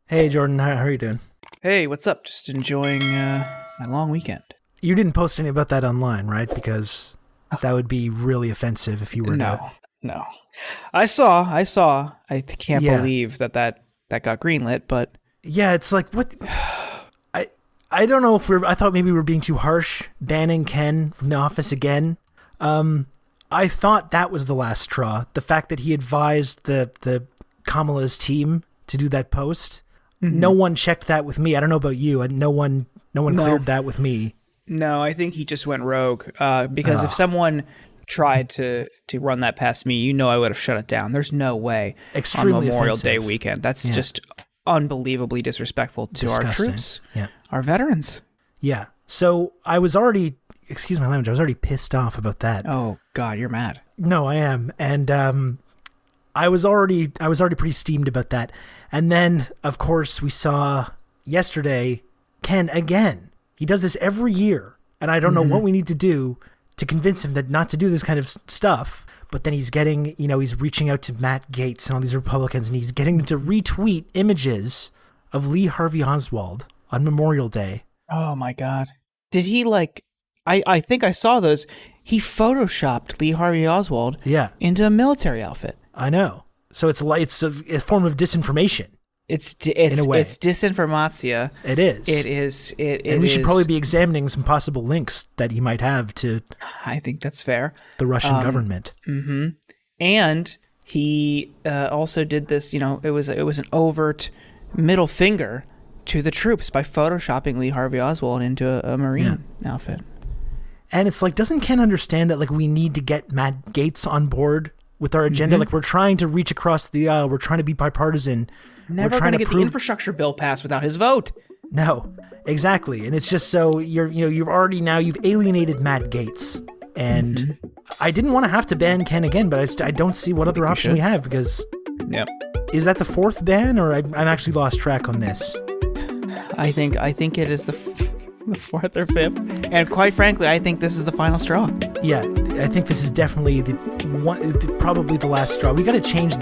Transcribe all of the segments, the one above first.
Hey Jordan, how are you doing? Hey, what's up? Just enjoying my long weekend. You didn't post any about that online, right? Because that would be really offensive if you were No. I saw. I can't believe that got greenlit, but yeah, it's like what I don't know if I thought maybe we were being too harsh banning Ken from The Office again. I thought that was the last straw. The fact that he advised the Kamala's team to do that post. Mm-hmm. No one checked that with me. I don't know about you, and no one cleared that with me. No, I think he just went rogue. Because if someone tried to run that past me, I would have shut it down. There's no way Extremely on Memorial offensive. Day weekend. That's just unbelievably disrespectful to our troops, our veterans. Yeah. So I was already, excuse my language, I was already pissed off about that. Oh God, you're mad. No, I am, and I was already pretty steamed about that. And then, of course, we saw yesterday Ken again. He does this every year, and I don't know what we need to do to convince him that not to do this kind of stuff. But then he's getting, he's reaching out to Matt Gaetz and all these Republicans, and he's getting them to retweet images of Lee Harvey Oswald on Memorial Day. Oh my God. Did he I think I saw those. He photoshopped Lee Harvey Oswald into a military outfit. I know. So it's a form of disinformation. It's disinformatia. It is. It is. And we should probably be examining some possible links that he might have to. I think that's fair. The Russian government. Mm-hmm. And he also did this. It was an overt middle finger to the troops by photoshopping Lee Harvey Oswald into a Marine outfit. And it's like, doesn't Ken understand that we need to get Matt Gaetz on board with our agenda? We're trying to reach across the aisle. We're trying to be bipartisan. Never going to get the infrastructure bill passed without his vote. No, exactly. And it's just so you've alienated Matt Gaetz, and I didn't want to have to ban Ken again, but I don't see what other option we have, because is that the fourth ban, or I'm actually lost track on this? I think it is the fourth or fifth, and quite frankly, I think this is the final straw. Yeah, I think this is definitely probably the last straw. We got to change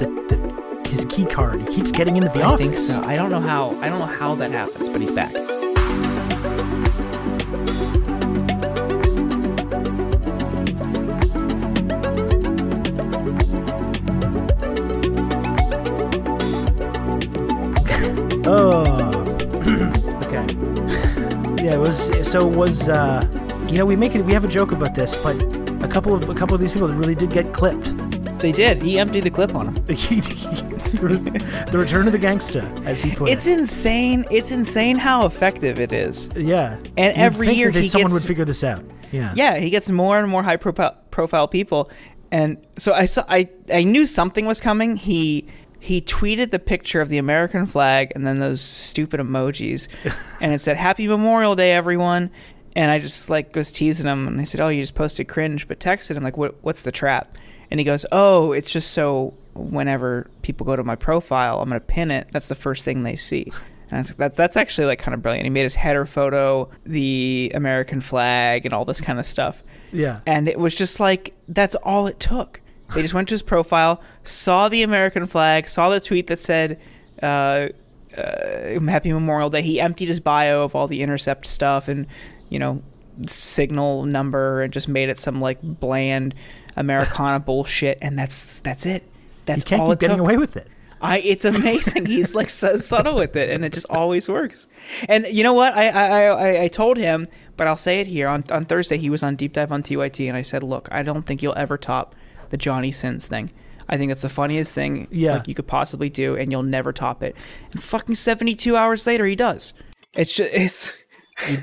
his key card. He keeps getting into the office. I think so. I don't know how that happens, but he's back. Okay. Yeah, we have a joke about this, but a couple of these people really did get clipped. They did. He emptied the clip on him. The return of the gangsta, as he put it. It's insane. It's insane how effective it is. Yeah. And every year someone would figure this out. Yeah. Yeah, he gets more and more high profile people. And so I knew something was coming. He tweeted the picture of the American flag and then those stupid emojis, and it said "Happy Memorial Day, everyone." And I just was teasing him, and I said, "Oh, you just posted cringe," but texted him "What's the trap?" And he goes, "Oh, it's just so whenever people go to my profile, I'm gonna pin it. That's the first thing they see." And I was like, that's actually kind of brilliant. He made his header photo the American flag and all this kind of stuff. Yeah. And it was just that's all it took. They just went to his profile, saw the American flag, saw the tweet that said "Happy Memorial Day." He emptied his bio of all the Intercept stuff and signal number, and just made it some bland Americana bullshit, and that's it. That's all it took. Keep getting away with it. It's amazing. He's so subtle with it, and it just always works. And you know what? I told him, but I'll say it here. On Thursday, he was on Deep Dive on TYT, and I said, "Look, I don't think you'll ever top the Johnny Sins thing. I think that's the funniest thing you could possibly do, and you'll never top it." And fucking 72 hours later, he does. It's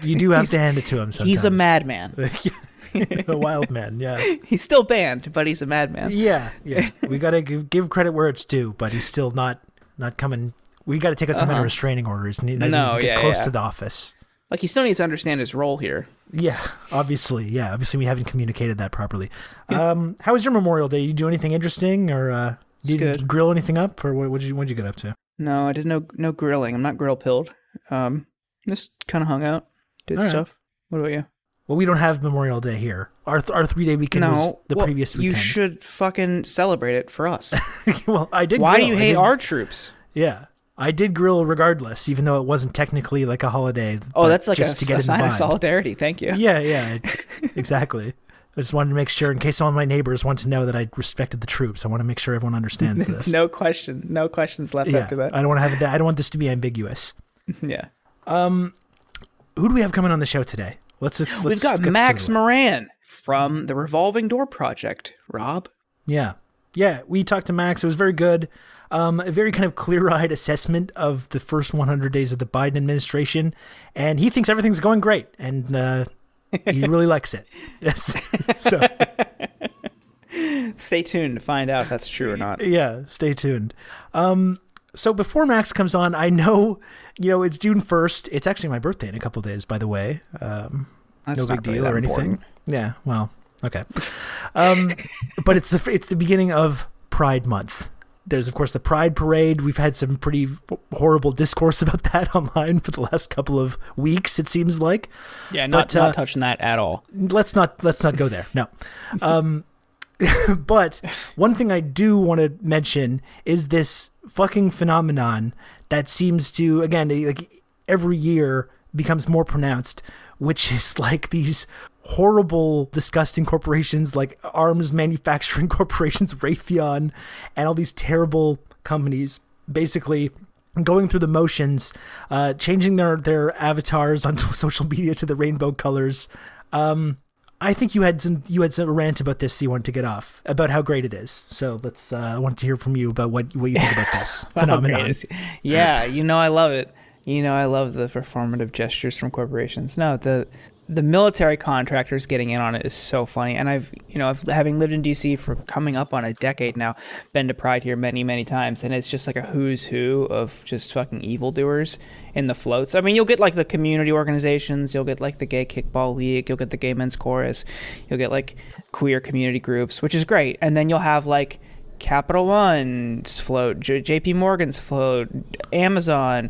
you do have to hand it to him sometimes. He's a madman. A wild man, yeah. He's still banned, but he's a madman. Yeah. We got to give credit where it's due, but he's still not coming. We got to take out some kind of restraining orders and get close to the office. He still needs to understand his role here. Yeah, obviously. Yeah, obviously we haven't communicated that properly. How was your Memorial Day? You do anything interesting, or did you grill anything up, or what'd you get up to? No, I did no grilling. I'm not grill pilled. Just kind of hung out, did stuff. What about you? Well, we don't have Memorial Day here. Our 3-day weekend was the previous weekend. You should fucking celebrate it for us. Well, I did. Why do you hate our troops? Yeah, I did grill regardless, even though it wasn't technically like a holiday. Oh, that's like just a sign of solidarity. Thank you. Yeah, exactly. I just wanted to make sure, in case all of my neighbors want to know that I respected the troops, I want to make sure everyone understands this. No questions left after that. I don't want to have that. I don't want this to be ambiguous. Yeah. Who do we have coming on the show today? We've got Max Moran from the Revolving Door Project. Rob? Yeah, we talked to Max. It was very good. A very kind of clear-eyed assessment of the first 100 days of the Biden administration, and he thinks everything's going great, and he really likes it. Yes. So stay tuned to find out if that's true or not. Yeah, stay tuned. So before Max comes on, I know, it's June 1st. It's actually my birthday in a couple of days, by the way. That's no big deal really or anything. Important. Yeah, well, okay. But it's the beginning of Pride Month. There's, of course, the Pride Parade. We've had some pretty horrible discourse about that online for the last couple of weeks, it seems like. Yeah, not touching that at all. Let's not go there. No. But one thing I do want to mention is this fucking phenomenon that seems to, again, like every year becomes more pronounced, which is like these horrible, disgusting corporations like arms manufacturing corporations, Raytheon, and all these terrible companies basically going through the motions, changing their avatars on social media to the rainbow colors. I think you had some rant about this that you wanted to get off about how great it is. So I want to hear from you about what you think about this phenomenon. Yeah, I love it. I love the performative gestures from corporations. No, the military contractors getting in on it is so funny. And I've having lived in DC for coming up on a decade now, been to Pride here many, many times. And it's just like a who's who of just fucking evildoers in the floats. I mean, you'll get like the community organizations, you'll get like the Gay Kickball League, you'll get the Gay Men's Chorus, you'll get like queer community groups, which is great. And then you'll have like Capital One's float, JP Morgan's float, Amazon,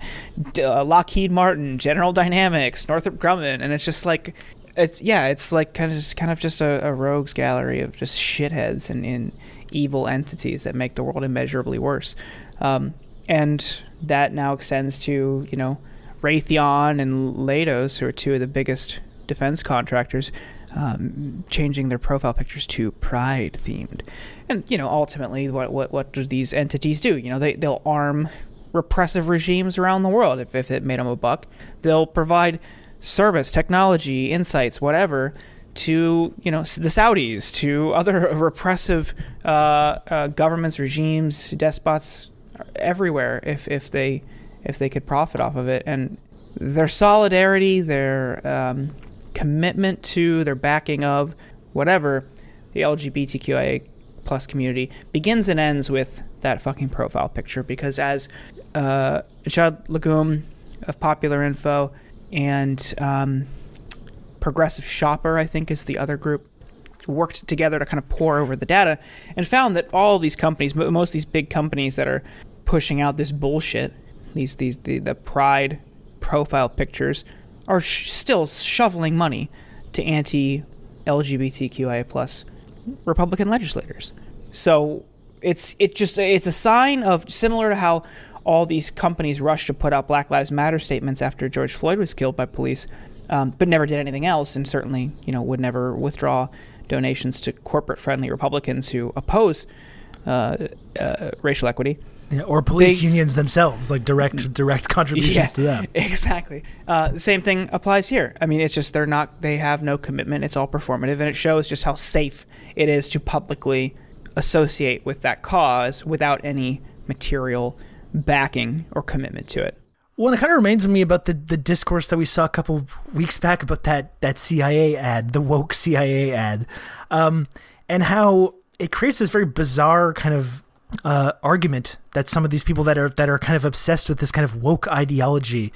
Lockheed Martin, General Dynamics, Northrop Grumman, and it's just like it's like kind of just a rogues gallery of just shitheads and evil entities that make the world immeasurably worse. And that now extends to Raytheon and Leidos, who are two of the biggest defense contractors, changing their profile pictures to Pride themed. And ultimately what do these entities do? They'll arm repressive regimes around the world. If it made them a buck, they'll provide service, technology, insights, whatever, to the Saudis, to other repressive governments, regimes, despots everywhere, if they could profit off of it. And their solidarity, their commitment to, their backing of whatever the LGBTQIA plus community begins and ends with that fucking profile picture. Because as Chad Legume of Popular Info and Progressive Shopper, I think is the other group, worked together to kind of pore over the data and found that all of these companies, most of these big companies that are pushing out this bullshit, the Pride profile pictures, are still shoveling money to anti-LGBTQIA plus Republican legislators. So it's a sign of, similar to how all these companies rushed to put out Black Lives Matter statements after George Floyd was killed by police, but never did anything else, and certainly would never withdraw donations to corporate-friendly Republicans who oppose racial equity. Yeah, or police unions themselves, like direct contributions to them. Exactly. The same thing applies here. I mean, it's just they have no commitment. It's all performative, and it shows just how safe it is to publicly associate with that cause without any material backing or commitment to it. Well, it kind of reminds me about the discourse that we saw a couple weeks back about that CIA ad, the woke CIA ad, and how it creates this very bizarre kind of argument that some of these people that are kind of obsessed with this kind of woke ideology,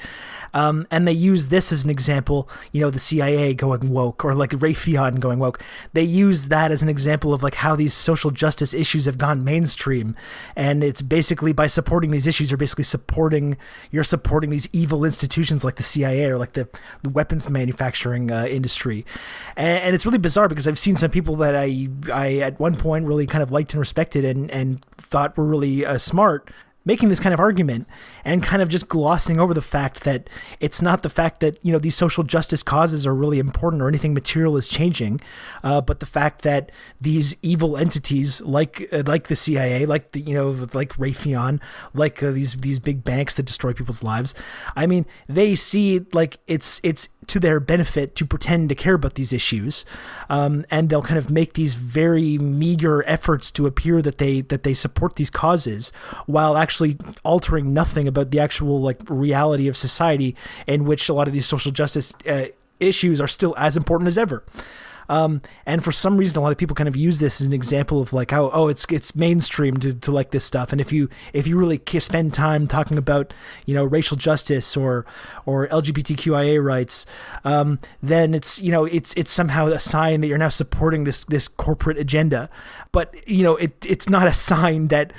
and they use this as an example, the CIA going woke, or like Raytheon going woke. They use that as an example of like how these social justice issues have gone mainstream, and it's basically by supporting these issues, you're supporting these evil institutions like the CIA or like the weapons manufacturing industry, and it's really bizarre because I've seen some people that I at one point really kind of liked and respected and thought were really smart, making this kind of argument and kind of just glossing over the fact that it's not the fact that, you know, these social justice causes are really important or anything material is changing, but the fact that these evil entities like the CIA, like the, you know, like Raytheon, like these big banks that destroy people's lives, I mean, they see like it's to their benefit to pretend to care about these issues, and they'll kind of make these very meager efforts to appear that they support these causes while actually altering nothing about the actual like reality of society, in which a lot of these social justice issues are still as important as ever. And for some reason, a lot of people kind of use this as an example of like how, oh, it's mainstream to like this stuff. And if you really spend time talking about, you know, racial justice or LGBTQIA rights, then it's, you know, it's somehow a sign that you're now supporting this corporate agenda. But, you know, it's not a sign that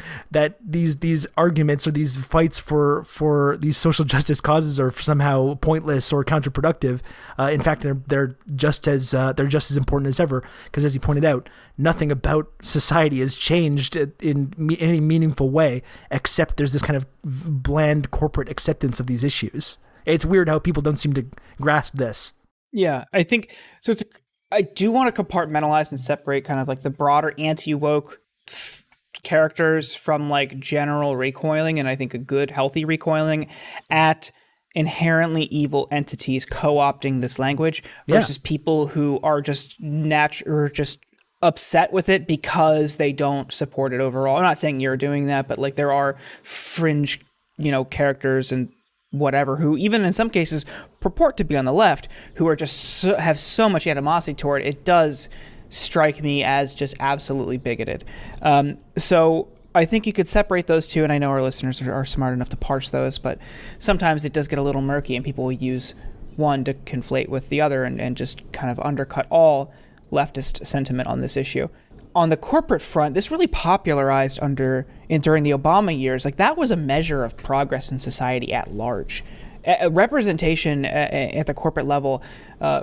these arguments or these fights for these social justice causes are somehow pointless or counterproductive. In fact, they're just as important as ever, because as you pointed out, nothing about society has changed in any meaningful way, except there's this kind of bland corporate acceptance of these issues. It's weird how people don't seem to grasp this. Yeah, I think so. I do want to compartmentalize and separate kind of like the broader anti-woke characters from like general recoiling, and I think a good, healthy recoiling at inherently evil entities co-opting this language versus people who are just just upset with it because they don't support it overall. I'm not saying you're doing that, but like there are fringe, you know, characters and whatever who even in some cases purport to be on the left who are just have so much animosity toward it. It does strike me as just absolutely bigoted. So I think you could separate those two, and I know our listeners are smart enough to parse those, but sometimes it does get a little murky, and people will use one to conflate with the other and just kind of undercut all leftist sentiment on this issue. On the corporate front, this really popularized during the Obama years. Like that was a measure of progress in society at large. Representation at the corporate level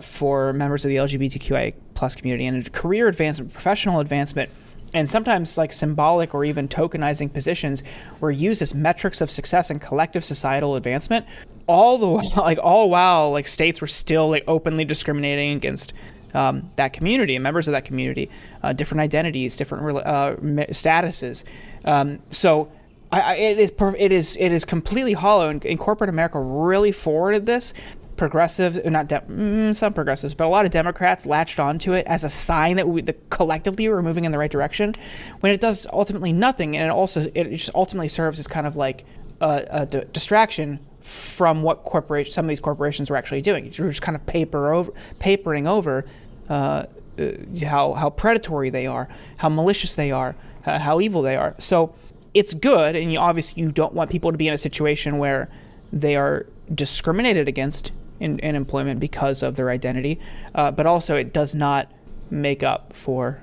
for members of the LGBTQIA plus community and career advancement, professional advancement, and sometimes like symbolic or even tokenizing positions were used as metrics of success and collective societal advancement. All while states were still like openly discriminating against that community and members of that community, different identities, different statuses. So it is completely hollow, and corporate America really forwarded this. Progressives, some progressives, but a lot of Democrats latched onto it as a sign that collectively we're moving in the right direction, when it does ultimately nothing, and it just ultimately serves as kind of like a distraction from what some of these corporations were actually doing. You're just kind of papering over how predatory they are, how malicious they are, how evil they are. So it's good, and obviously you don't want people to be in a situation where they are discriminated against in employment because of their identity, but also it does not make up for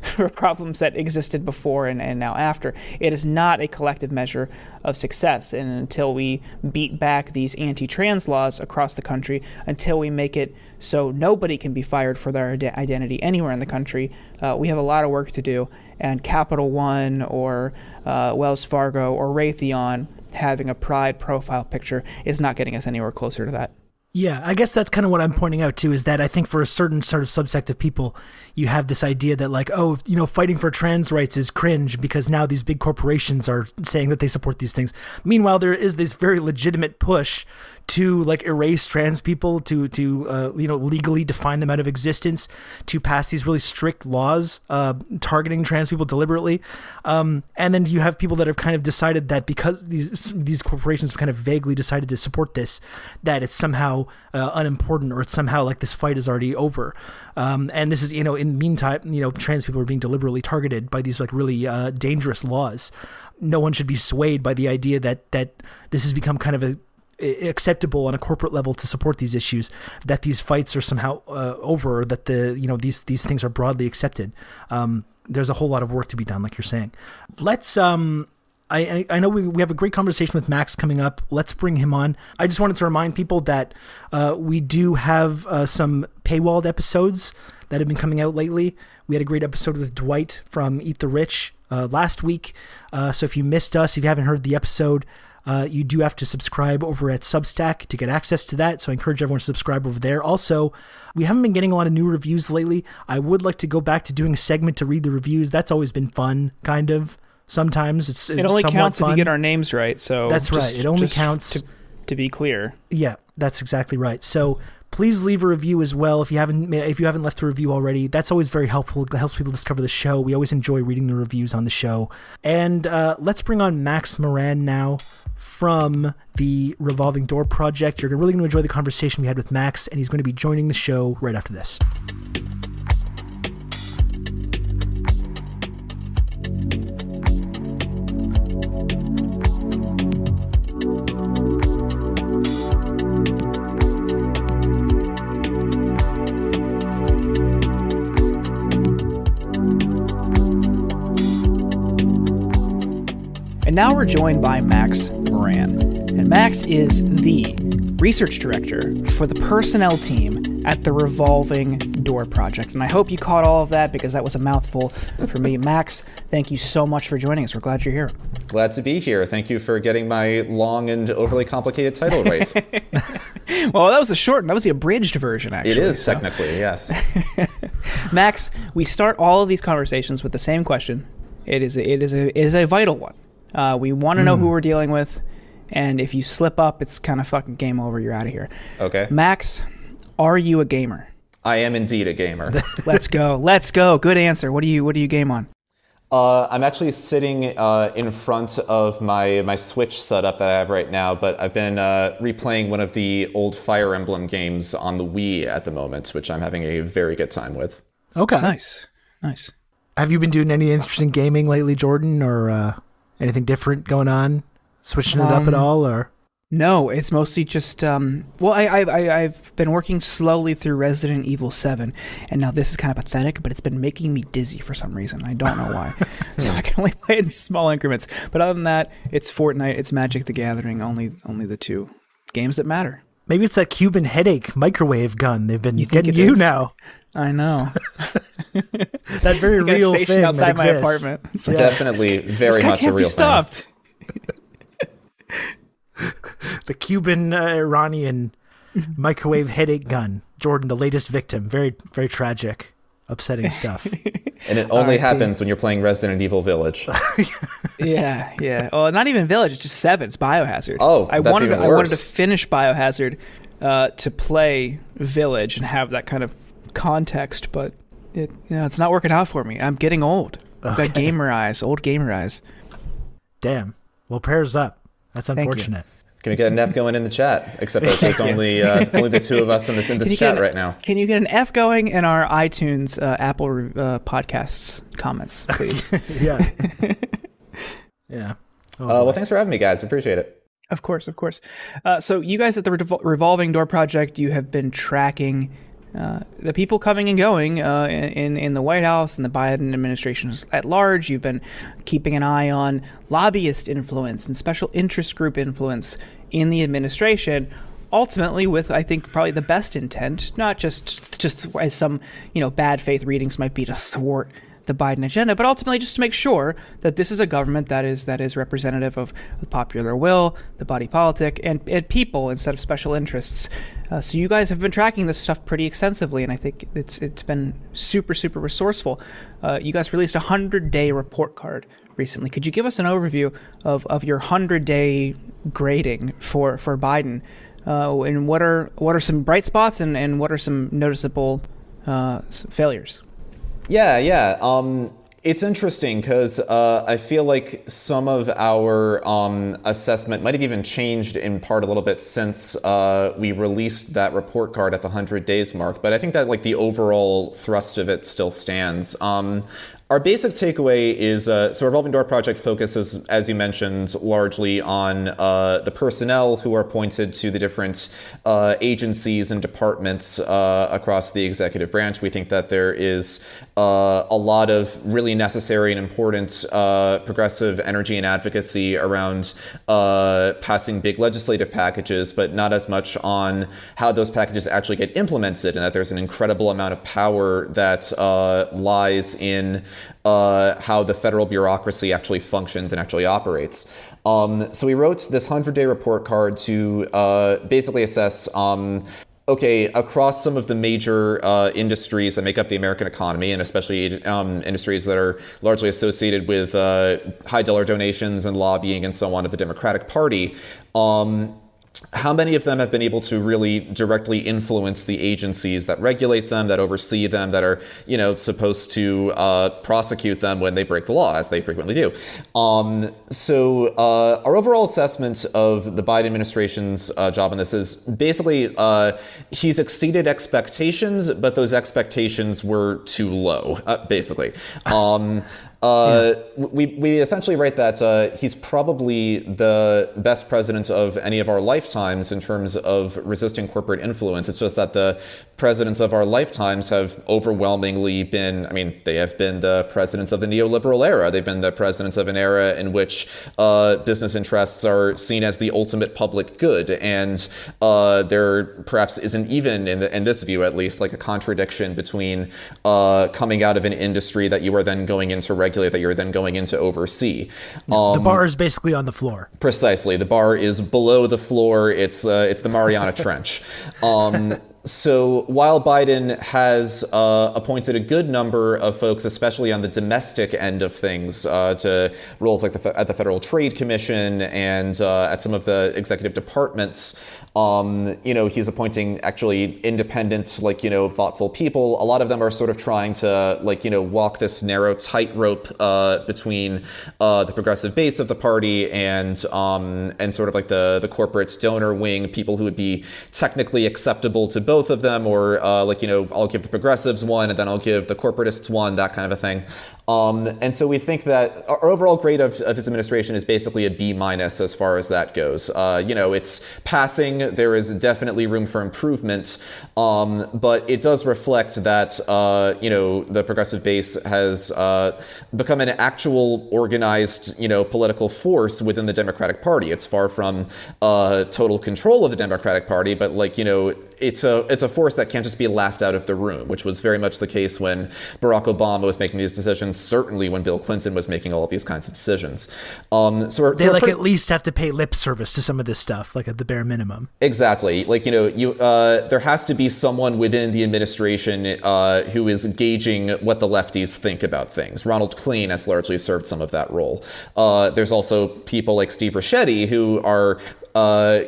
for problems that existed before and now after. It is not a collective measure of success, and until we beat back these anti-trans laws across the country, until we make it so nobody can be fired for their identity anywhere in the country, we have a lot of work to do. And Capital One or Wells Fargo or Raytheon having a pride profile picture is not getting us anywhere closer to that. Yeah, I guess that's kind of what I'm pointing out too, is that I think for a certain sort of subsect of people, you have this idea that like, oh, fighting for trans rights is cringe because now these big corporations are saying that they support these things. Meanwhile, there is this very legitimate push to like erase trans people, to legally define them out of existence, to pass these really strict laws targeting trans people deliberately, and then you have people that have kind of decided that because these corporations have kind of vaguely decided to support this, that it's somehow unimportant, or it's somehow like this fight is already over. And this is in the meantime trans people are being deliberately targeted by these like really dangerous laws. No one should be swayed by the idea that this has become kind of acceptable on a corporate level to support these issues, that these fights are somehow over, that these things are broadly accepted. There's a whole lot of work to be done, like you're saying. Let's I know we have a great conversation with Max coming up. Let's bring him on. I just wanted to remind people that we do have some paywalled episodes that have been coming out lately. We had a great episode with Dwight from Eat the Rich last week. So if you missed us, if you haven't heard the episode, you do have to subscribe over at Substack to get access to that. So I encourage everyone to subscribe over there. Also, we haven't been getting a lot of new reviews lately. I would like to go back to doing a segment to read the reviews. That's always been fun, kind of. Sometimes it's it only counts fun if you get our names right. So that's right. It only counts to be clear. Yeah, that's exactly right. So please leave a review as well if you haven't left a review already. That's always very helpful. It helps people discover the show. We always enjoy reading the reviews on the show. And let's bring on Max Moran now from the Revolving Door Project. You're really going to enjoy the conversation we had with Max, and he's going to be joining the show right after this. And now we're joined by Max Moran. And Max is the research director for the personnel team at the Revolving Door Project. And I hope you caught all of that because that was a mouthful for me. Max, thank you so much for joining us. We're glad you're here. Glad to be here. Thank you for getting my long and overly complicated title right. Well, that was the abridged version, actually. It is, technically, yes. Max, we start all of these conversations with the same question. It is a vital one. We want to know who we're dealing with, and if you slip up, it's kind of fucking game over. You're out of here. Okay. Max, are you a gamer? I am indeed a gamer. Let's go. Good answer. What do you game on? I'm actually sitting in front of my Switch setup that I have right now, but I've been replaying one of the old Fire Emblem games on the Wii at the moment, which I'm having a very good time with. Okay. Nice. Have you been doing any interesting gaming lately, Jordan, or anything different going on? Switching it up at all, or? No, it's mostly just I've been working slowly through Resident Evil 7, and now this is kind of pathetic, but it's been making me dizzy for some reason. I don't know why. So I can only play it in small increments. But other than that, it's Fortnite, it's Magic the Gathering, only the two games that matter. Maybe it's that Cuban headache microwave gun they've been getting you now. I know. That very real thing outside that my exists. apartment. Yeah. Definitely very much a real thing. The Cuban Iranian microwave headache gun. Jordan, the latest victim. Very, very tragic, upsetting stuff. And it only happens when you're playing Resident Evil Village. Yeah. Oh, not even Village. It's just 7. It's Biohazard. Oh, I wanted to finish Biohazard to play Village and have that kind of context, but it's not working out for me. I'm getting old. I've got old gamer eyes. Damn. Well, prayers up. That's unfortunate. Can we get an F going in the chat? Except that there's only the two of us in this chat right now. Can you get an F going in our iTunes Apple Podcasts comments, please? Yeah. Yeah. Well, thanks for having me, guys. Appreciate it. Of course. So you guys at the Revolving Door Project, you have been tracking the people coming and going in the White House and the Biden administration at large. You've been keeping an eye on lobbyist influence and special interest group influence in the administration, ultimately with, I think, probably the best intent, not just as some bad faith readings might be to thwart the Biden agenda, but ultimately just to make sure that this is a government that is representative of the popular will, the body politic, and people instead of special interests. So you guys have been tracking this stuff pretty extensively, and I think it's been super, super resourceful. You guys released a 100-day report card recently. Could you give us an overview of your 100-day grading for Biden? And what are some bright spots and what are some noticeable failures? Yeah. It's interesting because I feel like some of our assessment might have even changed in part a little bit since we released that report card at the 100 days mark. But I think that the overall thrust of it still stands. Our basic takeaway is, so Revolving Door Project focuses, as you mentioned, largely on the personnel who are appointed to the different agencies and departments across the executive branch. We think that there is a lot of really necessary and important progressive energy and advocacy around passing big legislative packages, but not as much on how those packages actually get implemented, and that there's an incredible amount of power that lies in how the federal bureaucracy actually functions and actually operates. So we wrote this 100-day report card to basically assess okay, across some of the major industries that make up the American economy, and especially industries that are largely associated with high dollar donations and lobbying and so on of the Democratic Party, how many of them have been able to really directly influence the agencies that regulate them, that oversee them, that are, supposed to prosecute them when they break the law, as they frequently do. So our overall assessment of the Biden administration's job on this is basically he's exceeded expectations, but those expectations were too low, basically. We essentially write that he's probably the best president of any of our lifetimes in terms of resisting corporate influence. It's just that the presidents of our lifetimes have overwhelmingly been, they have been the presidents of the neoliberal era. They've been the presidents of an era in which business interests are seen as the ultimate public good. And there perhaps isn't even, in this view at least, like a contradiction between coming out of an industry that you are then going into regulate, that you're then going into oversee. The bar is basically on the floor. Precisely. The bar is below the floor. It's the Mariana Trench. So while Biden has appointed a good number of folks, especially on the domestic end of things, to roles like at the Federal Trade Commission and at some of the executive departments, he's appointing actually independent, thoughtful people. A lot of them are sort of trying to, walk this narrow tightrope between the progressive base of the party and sort of like the corporate donor wing, people who would be technically acceptable to both of them, or I'll give the progressives one and then I'll give the corporatists one, that kind of a thing. And so we think that our overall grade of his administration is basically a B- as far as that goes. It's passing. There is definitely room for improvement, but it does reflect that, the progressive base has become an actual organized, political force within the Democratic Party. It's far from total control of the Democratic Party, but it's a force that can't just be laughed out of the room, which was very much the case when Barack Obama was making these decisions, certainly when Bill Clinton was making all of these kinds of decisions. They at least have to pay lip service to some of this stuff, like at the bare minimum. Exactly. There has to be someone within the administration who is gauging what the lefties think about things. Ronald Klein has largely served some of that role. There's also people like Steve Ricchetti who are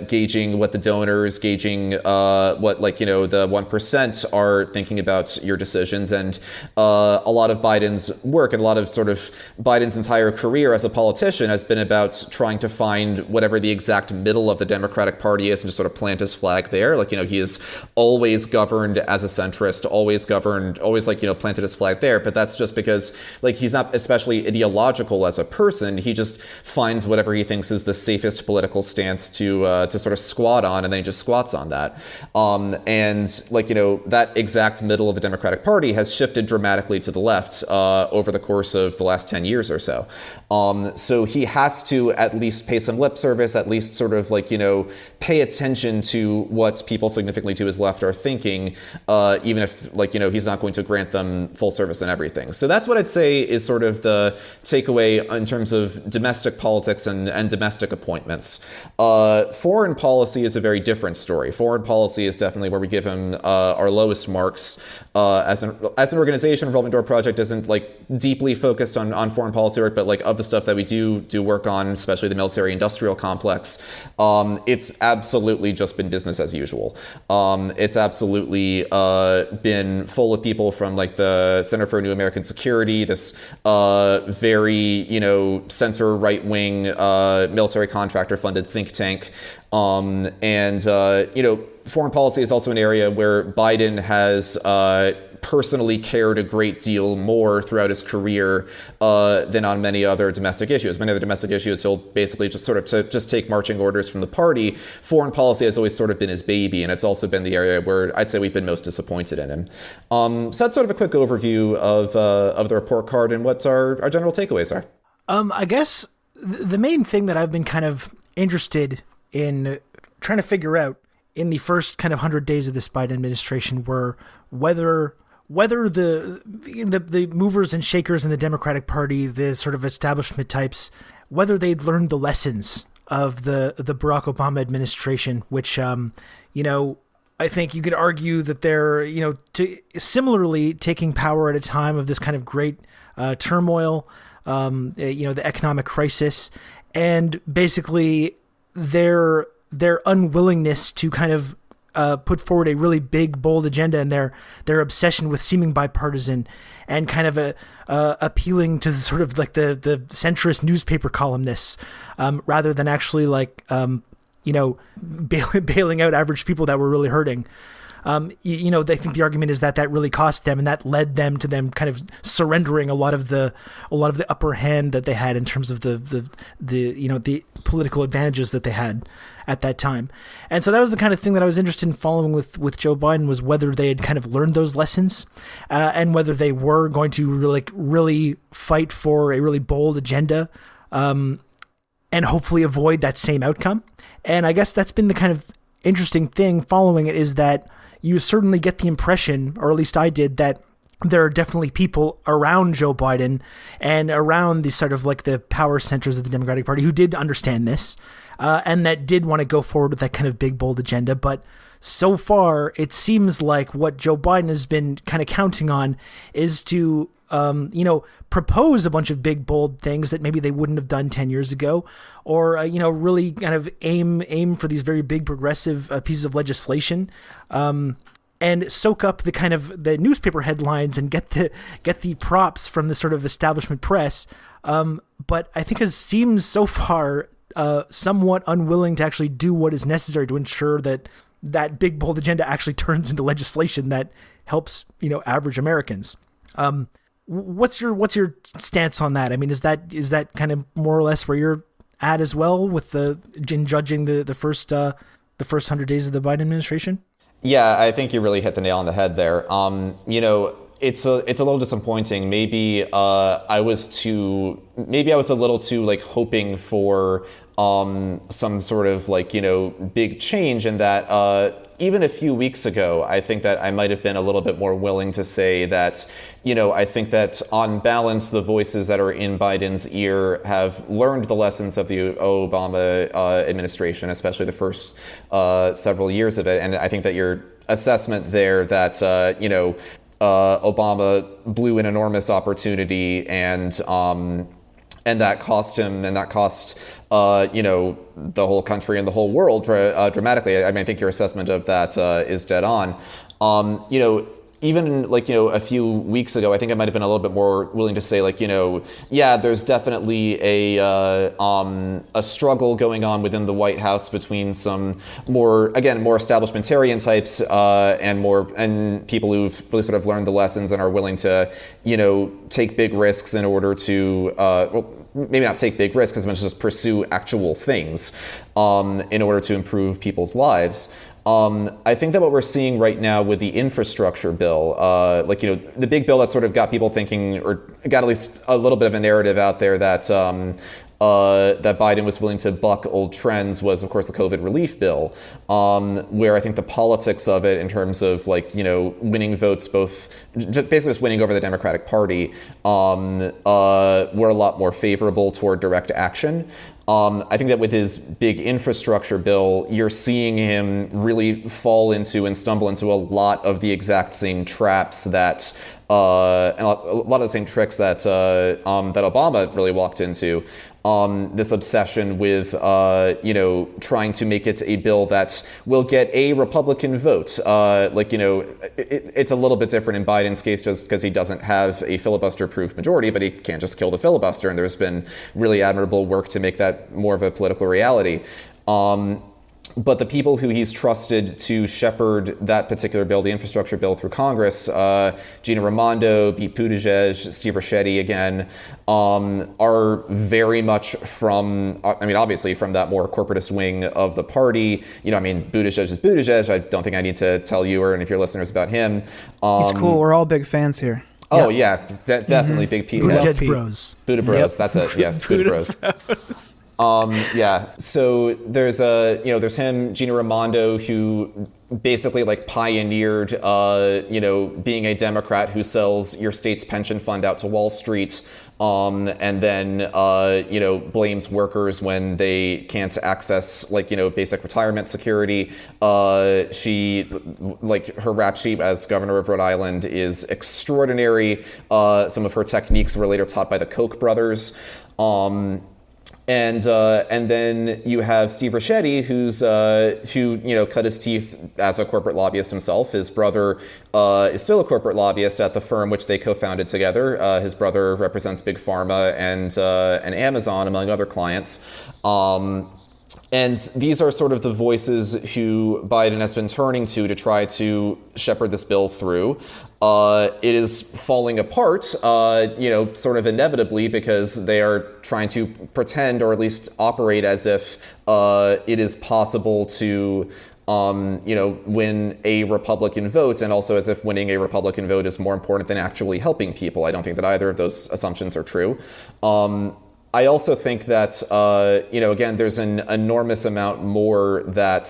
gauging what the donors, gauging what the 1% are thinking about your decisions. And a lot of Biden's work and a lot of sort of Biden's entire career as a politician has been about trying to find whatever the exact middle of the Democratic Party is and just sort of plant his flag there. He is always governed as a centrist, always planted his flag there. But that's just because he's not especially ideological as a person. He just finds whatever he thinks is the safest political stance to sort of squat on, and then he just squats on that. That exact middle of the Democratic Party has shifted dramatically to the left over the course of the last 10 years or so. So he has to at least pay some lip service, at least sort of pay attention to what people significantly to his left are thinking, even if he's not going to grant them full service and everything. So that's what I'd say is sort of the takeaway in terms of domestic politics and domestic appointments. Foreign policy is a very different story. Foreign policy is definitely where we give him our lowest marks. As an organization, Revolving Door Project isn't deeply focused on foreign policy work, but of the stuff that we do work on, especially the military-industrial complex, it's absolutely just been business as usual. It's absolutely been full of people from the Center for New American Security, this very center right-wing military contractor-funded think tank. Foreign policy is also an area where Biden has personally cared a great deal more throughout his career than on many other domestic issues. Many other domestic issues, he'll basically just take marching orders from the party. Foreign policy has always sort of been his baby, and it's also been the area where I'd say we've been most disappointed in him. So that's sort of a quick overview of the report card and what our general takeaways are. I guess the main thing that I've been kind of interested in trying to figure out in the first kind of 100 days of this Biden administration were whether whether the movers and shakers in the Democratic Party, the sort of establishment types, whether they'd learned the lessons of the Barack Obama administration, which, I think you could argue that they're, similarly taking power at a time of this kind of great turmoil, the economic crisis, and basically their unwillingness to kind of put forward a really big, bold agenda, and their obsession with seeming bipartisan and kind of appealing to sort of like the centrist newspaper columnists, rather than actually bailing out average people that were really hurting. They think the argument is that really cost them, and that led them to them kind of surrendering a lot of the upper hand that they had in terms of the political advantages that they had at that time. And so that was the kind of thing that I was interested in following with Joe Biden, was whether they had kind of learned those lessons, and whether they were going to really fight for a really bold agenda, and hopefully avoid that same outcome. And I guess that's been the kind of interesting thing following it, is that you certainly get the impression, or at least I did, that there are definitely people around Joe Biden and around the sort of like the power centers of the Democratic Party who did understand this, and that did want to go forward with that kind of big, bold agenda. But so far, it seems like what Joe Biden has been kind of counting on is to propose a bunch of big, bold things that maybe they wouldn't have done 10 years ago, or, really kind of aim for these very big progressive pieces of legislation, and soak up the kind of the newspaper headlines and get the props from the sort of establishment press. But I think it seems so far somewhat unwilling to actually do what is necessary to ensure that big, bold agenda actually turns into legislation that helps, average Americans. What's your stance on that? I mean, is that kind of more or less where you're at as well with in judging the first 100 days of the Biden administration? Yeah, I think you really hit the nail on the head there. It's a little disappointing. Maybe I was a little too hoping for some sort of big change, in that even a few weeks ago, I think that I might have been a little bit more willing to say that, I think that on balance, the voices that are in Biden's ear have learned the lessons of the Obama administration, especially the first several years of it. And I think that your assessment there that, Obama blew an enormous opportunity, and that cost him, and that cost, the whole country and the whole world dramatically. I mean, I think your assessment of that is dead on. Even a few weeks ago, I think I might have been a little bit more willing to say there's definitely a struggle going on within the White House between some more establishmentarian types and people who've really sort of learned the lessons and are willing to take big risks in order to maybe not take big risks as much as just pursue actual things in order to improve people's lives. I think that what we're seeing right now with the infrastructure bill, the big bill that sort of got people thinking, or got at least a little bit of a narrative out there that that Biden was willing to buck old trends, was, of course, the COVID relief bill, where I think the politics of it in terms of winning votes, basically just winning over the Democratic Party, were a lot more favorable toward direct action. I think that with his big infrastructure bill, you're seeing him really fall into and stumble into a lot of the exact same traps that, and a lot of the same tricks that that Obama really walked into. This obsession with, trying to make it a bill that will get a Republican vote. It's a little bit different in Biden's case just because he doesn't have a filibuster-proof majority, but he can't just kill the filibuster. And there's been really admirable work to make that more of a political reality. But the people who he's trusted to shepherd that particular bill, the infrastructure bill, through Congress, Gina Raimondo, Pete Buttigieg, Steve Ricchetti again, are very much from, obviously from that more corporatist wing of the party. Buttigieg is Buttigieg. I don't think I need to tell you or any of your listeners about him. He's cool. We're all big fans here. Oh, yeah, definitely big Pete. Buttigieg Bros. Buddha Bros, Yep. that's it. Yes, Buddha Bros. Yeah. So there's there's him, Gina Raimondo, who basically like pioneered, being a Democrat who sells your state's pension fund out to Wall Street. And then, blames workers when they can't access, basic retirement security. She, her rap sheet as governor of Rhode Island is extraordinary. Some of her techniques were later taught by the Koch brothers. And then you have Steve Ricchetti, who cut his teeth as a corporate lobbyist himself. His brother is still a corporate lobbyist at the firm which they co-founded together. His brother represents Big Pharma and Amazon, among other clients. And these are sort of the voices who Biden has been turning to try to shepherd this bill through. It is falling apart, sort of inevitably, because they are trying to pretend, or at least operate as if it is possible to, win a Republican vote, and also as if winning a Republican vote is more important than actually helping people. I don't think that either of those assumptions are true. I also think that, again, there's an enormous amount more that,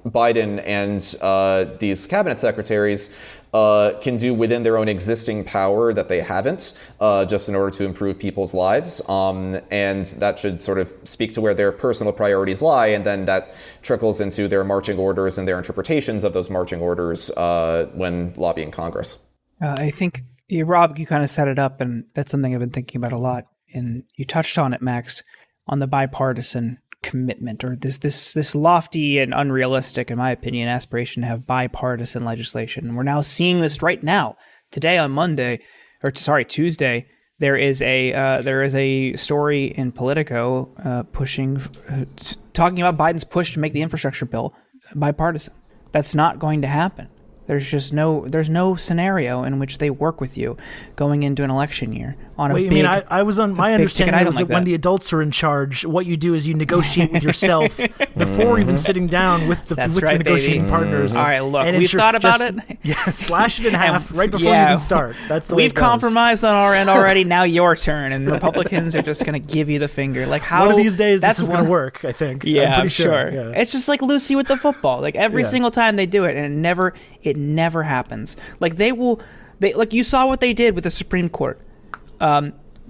Biden and these cabinet secretaries can do within their own existing power that they haven't, just in order to improve people's lives. And that should sort of speak to where their personal priorities lie, and then that trickles into their marching orders and their interpretations of those marching orders when lobbying Congress. I think, Rob, you kind of set it up, and that's something I've been thinking about a lot. And you touched on it, Max, on the bipartisan commitment, or this lofty and unrealistic, in my opinion, aspiration to have bipartisan legislation. And we're now seeing this right now. Today on Tuesday, there is a story in Politico talking about Biden's push to make the infrastructure bill bipartisan. That's not going to happen. There's no scenario in which they work with you going into an election year on a big. Wait, I was on my understanding was that when the adults are in charge, what you do is you negotiate with yourself before even sitting down with the negotiating partners. All right, look, we've thought about it. Yeah, slash it in half right before you even start. That's the way we've compromised on our end already. Now your turn, and Republicans are just going to give you the finger. Like how one of these days this is going to work. I think. Yeah, I'm pretty sure. Yeah. It's just like Lucy with the football. Like every single time they do it, and it never happens. Like like you saw what they did with the Supreme Court.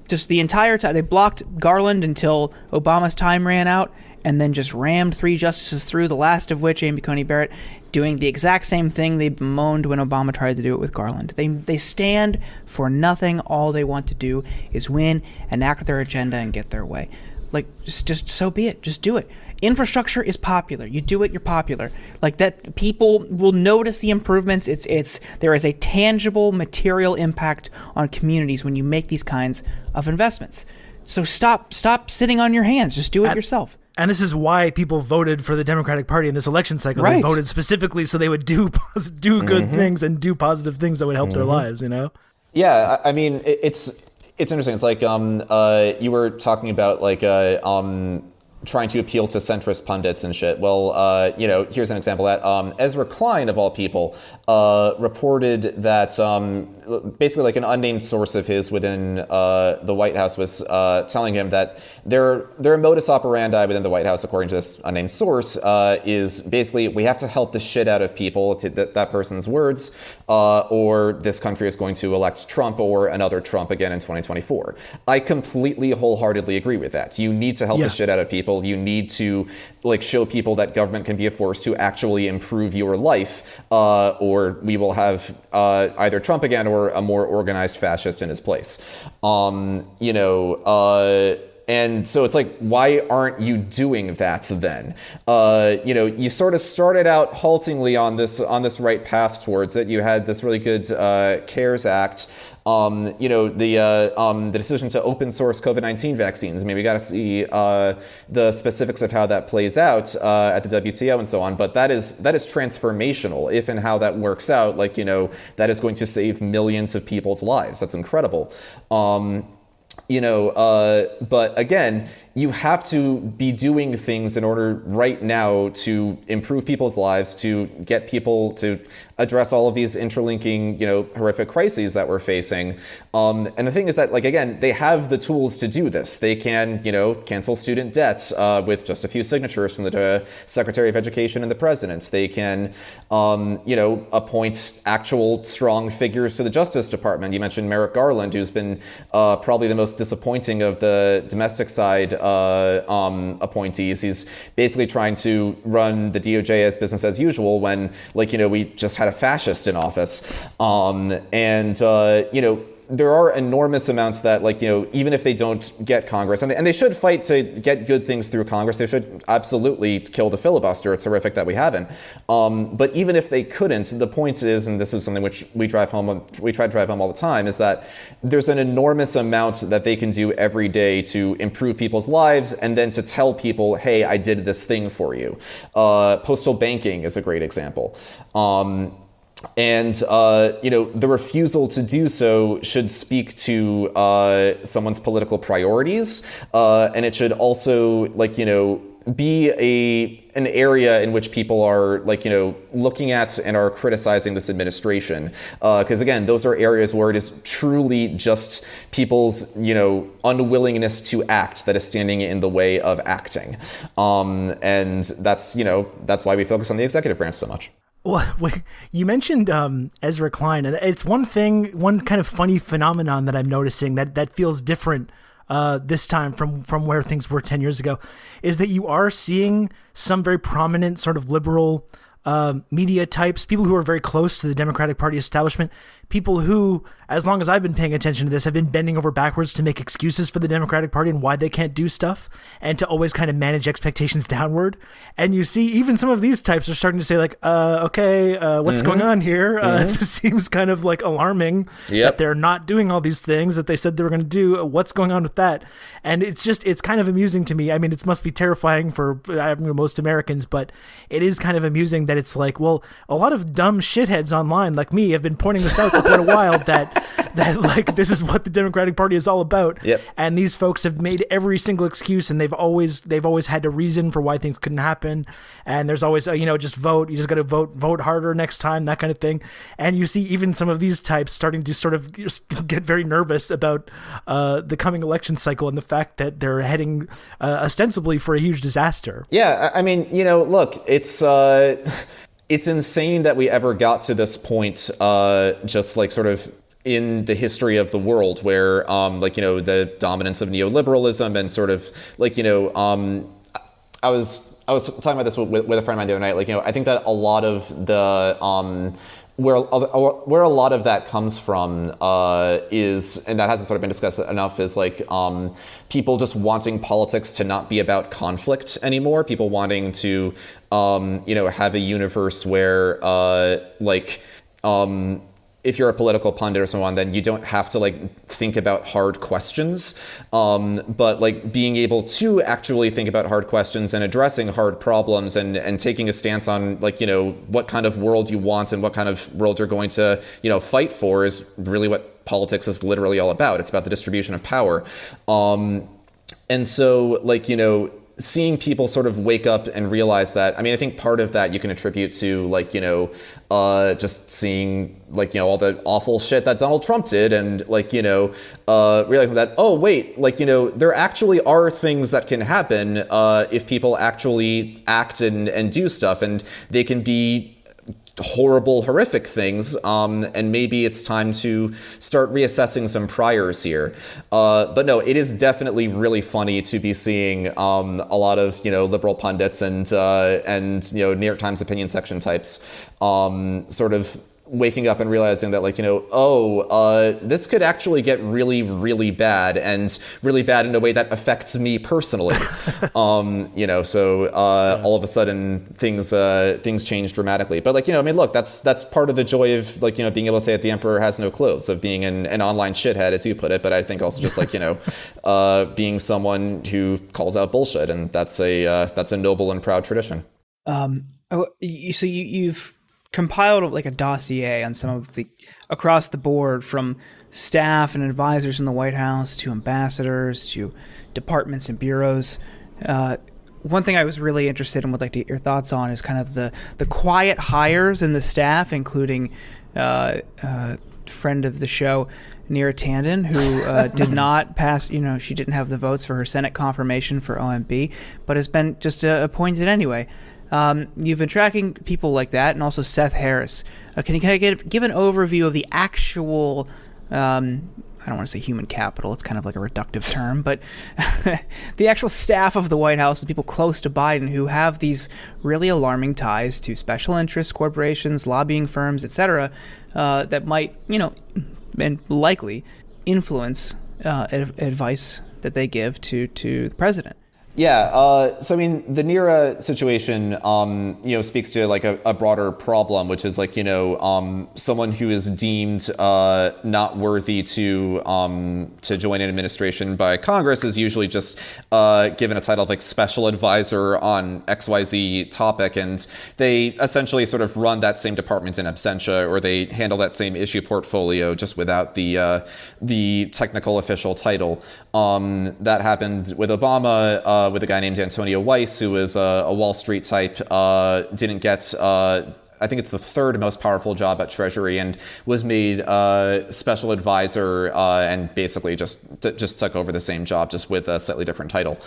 Just the entire time they blocked Garland until Obama's time ran out, and then just rammed 3 justices through, the last of which, Amy Coney Barrett, doing the exact same thing they bemoaned when Obama tried to do it with Garland. They stand for nothing. All they want to do is win, enact their agenda, and get their way. Like, just so be it. Just do it. Infrastructure is popular. You do it, you're popular. Like that, people will notice the improvements. There is a tangible material impact on communities when you make these kinds of investments. So stop sitting on your hands. Just do it yourself. And this is why people voted for the Democratic Party in this election cycle. Right. They voted specifically so they would do good things and do positive things that would help their lives, Yeah, I mean, it's interesting. It's like you were talking about trying to appeal to centrist pundits and shit. Well, here's an example of that. Ezra Klein, of all people, reported that basically like an unnamed source of his within the White House was telling him that their modus operandi within the White House, according to this unnamed source, is basically we have to help the shit out of people, to that person's words, or this country is going to elect Trump or another Trump again in 2024. I completely, wholeheartedly agree with that. You need to help the shit out of people. You need to show people that government can be a force to actually improve your life, or we will have either Trump again or a more organized fascist in his place. And so it's like, why aren't you doing that then? You sort of started out haltingly on this right path towards it. You had this really good CARES Act. The decision to open source COVID-19 vaccines. I mean, we got to see the specifics of how that plays out at the WTO and so on. But that is transformational if and how that works out. That is going to save millions of people's lives. That's incredible. But again, you have to be doing things in order right now to improve people's lives, to get people to address all of these interlinking, horrific crises that we're facing. And the thing is that, like, again, they have the tools to do this. They can, cancel student debt with just a few signatures from the Secretary of Education and the President. They can, appoint actual strong figures to the Justice Department. You mentioned Merrick Garland, who's been probably the most disappointing of the domestic side appointees. He's basically trying to run the DOJ as business as usual when, we just had a fascist in office. There are enormous amounts that, even if they don't get Congress, and they should fight to get good things through Congress, they should absolutely kill the filibuster. It's horrific that we haven't. But even if they couldn't, the point is, and this is something which we try to drive home all the time, is that there's an enormous amount that they can do every day to improve people's lives, and then to tell people, hey, I did this thing for you. Postal banking is a great example. The refusal to do so should speak to someone's political priorities, and it should also, be an area in which people are, looking at and are criticizing this administration. Because again, those are areas where it is truly just people's, unwillingness to act that is standing in the way of acting. And that's why we focus on the executive branch so much. Well, you mentioned Ezra Klein, and it's one kind of funny phenomenon that I'm noticing that feels different this time from where things were 10 years ago, is that you are seeing some very prominent sort of liberal media types, people who are very close to the Democratic Party establishment, people who, as long as I've been paying attention to this, have been bending over backwards to make excuses for the Democratic Party and why they can't do stuff, and to always kind of manage expectations downward. And you see even some of these types are starting to say, what's going on here? This seems kind of alarming that they're not doing all these things that they said they were going to do. What's going on with that? And it's kind of amusing to me. I mean, it must be terrifying for most Americans, but it is kind of amusing that it's a lot of dumb shitheads online like me have been pointing this out for quite a while, that this is what the Democratic Party is all about. Yep. And these folks have made every single excuse, and they've always had a reason for why things couldn't happen. And there's always just vote. You just got to vote harder next time, that kind of thing. And you see even some of these types starting to sort of just get very nervous about the coming election cycle and the fact that they're heading ostensibly for a huge disaster. Yeah, I mean, look, it's insane that we ever got to this point, just sort of in the history of the world, where the dominance of neoliberalism and sort of I was talking about this with a friend of mine the other night. I think that a lot of the where a lot of that comes from is, and that hasn't sort of been discussed enough, is people just wanting politics to not be about conflict anymore. People wanting to have a universe where if you're a political pundit or so on, then you don't have to think about hard questions, but being able to actually think about hard questions and addressing hard problems and taking a stance on what kind of world you want and what kind of world you're going to fight for is really what politics is literally all about. It's about the distribution of power, and so seeing people sort of wake up and realize that, I mean, I think part of that you can attribute to just seeing all the awful shit that Donald Trump did, and realizing that, oh wait, there actually are things that can happen if people actually act and do stuff, and they can be horrible, horrific things, and maybe it's time to start reassessing some priors here. But no, it is definitely really funny to be seeing a lot of liberal pundits and New York Times opinion section types sort of waking up and realizing that this could actually get really, really bad, and really bad in a way that affects me personally. So all of a sudden things change dramatically. But I mean, look, that's part of the joy of being able to say that the emperor has no clothes, of being an online shithead, as you put it. But I think also just being someone who calls out bullshit, and that's a noble and proud tradition. So you've compiled like a dossier on some of the across the board, from staff and advisors in the White House to ambassadors to departments and bureaus. One thing I was really interested in, would like to get your thoughts on, is kind of the quiet hires in the staff, including friend of the show, Neera Tanden, who did not pass, she didn't have the votes for her Senate confirmation for OMB, but has been just appointed anyway. You've been tracking people like that, and also Seth Harris. Can you kind of give an overview of the actual, I don't want to say human capital, it's kind of like a reductive term, but the actual staff of the White House, the people close to Biden who have these really alarming ties to special interests, corporations, lobbying firms, etc., that might, and likely influence advice that they give to the president. Yeah, so I mean, the Neera situation, speaks to like a broader problem, which is like, someone who is deemed not worthy to join an administration by Congress is usually just given a title of like special advisor on XYZ topic, and they essentially sort of run that same department in absentia, or they handle that same issue portfolio just without the technical official title. That happened with Obama, with a guy named Antonio Weiss, who was a Wall Street type, didn't get, I think it's the third most powerful job at Treasury, and was made special advisor, and basically just took over the same job, just with a slightly different title.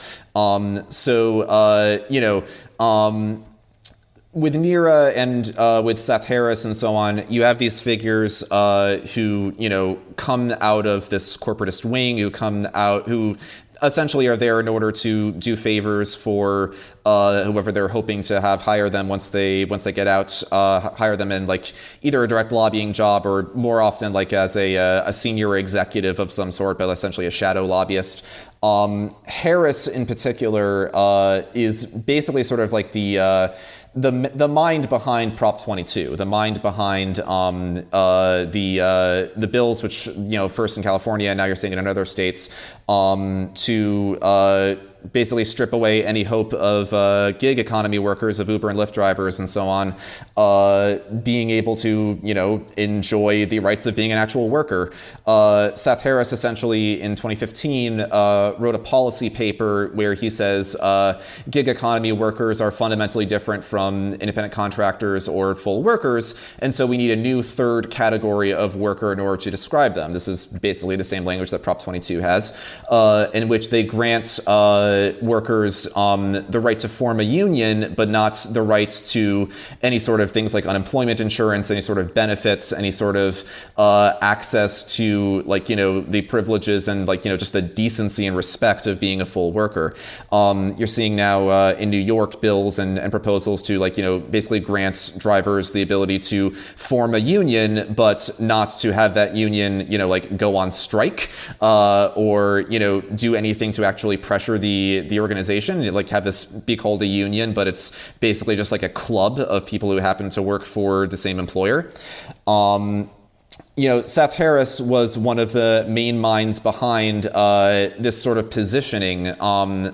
With Neera and with Seth Harris and so on, you have these figures who, come out of this corporatist wing, who essentially are there in order to do favors for whoever they're hoping to have hire them once they get out, hire them in like either a direct lobbying job, or more often like as a senior executive of some sort, but essentially a shadow lobbyist. Harris in particular is basically sort of like the mind behind Prop 22, the mind behind the bills, which, first in California, and now you're seeing it in other states, to basically strip away any hope of gig economy workers, of Uber and Lyft drivers and so on, being able to, enjoy the rights of being an actual worker. Seth Harris essentially in 2015 wrote a policy paper where he says gig economy workers are fundamentally different from independent contractors or full workers, and so we need a new third category of worker in order to describe them. This is basically the same language that Prop 22 has, in which they grant workers the right to form a union, but not the right to any sort of things like unemployment insurance, any sort of benefits, any sort of access to the privileges and just the decency and respect of being a full worker. You're seeing now in New York bills and proposals to basically grant drivers the ability to form a union, but not to have that union go on strike, or do anything to actually pressure the organization, have this be called a union, but it's basically just like a club of people who happen to work for the same employer. Seth Harris was one of the main minds behind this sort of positioning,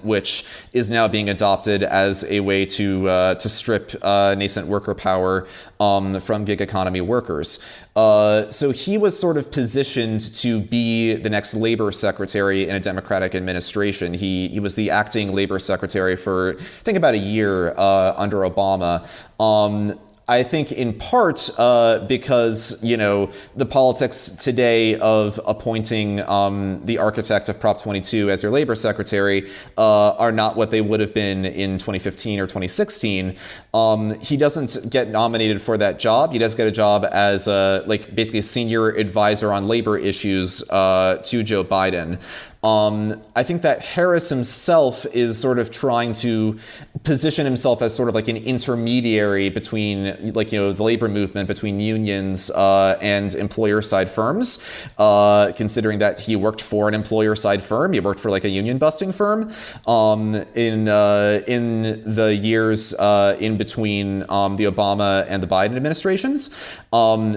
which is now being adopted as a way to strip nascent worker power from gig economy workers. So he was sort of positioned to be the next labor secretary in a Democratic administration. He was the acting labor secretary for, I think, about a year under Obama. I think in part because, the politics today of appointing the architect of Prop 22 as your labor secretary are not what they would have been in 2015 or 2016. He doesn't get nominated for that job. He does get a job as basically a senior advisor on labor issues to Joe Biden. I think that Harris himself is sort of trying to position himself as sort of like an intermediary between the labor movement, between unions and employer side firms, considering that he worked for an employer side firm. He worked for a union busting firm in the years in between the Obama and the Biden administrations.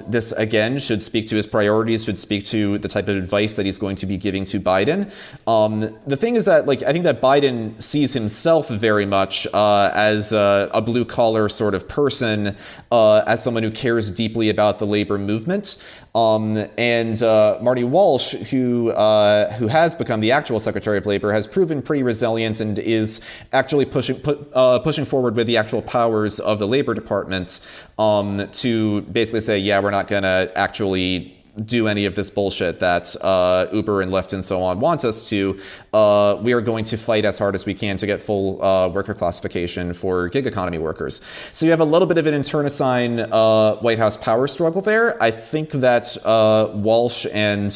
This again should speak to his priorities, should speak to the type of advice that he's going to be giving to Biden. The thing is that, like, I think that Biden sees himself very much as a blue collar sort of person, as someone who cares deeply about the labor movement. And Marty Walsh, who has become the actual Secretary of Labor, has proven pretty resilient and is actually pushing forward with the actual powers of the Labor Department to basically say, yeah, we're not going to actually do any of this bullshit that Uber and Lyft and so on want us to. We are going to fight as hard as we can to get full worker classification for gig economy workers. So you have a little bit of an internecine White House power struggle there. I think that Walsh and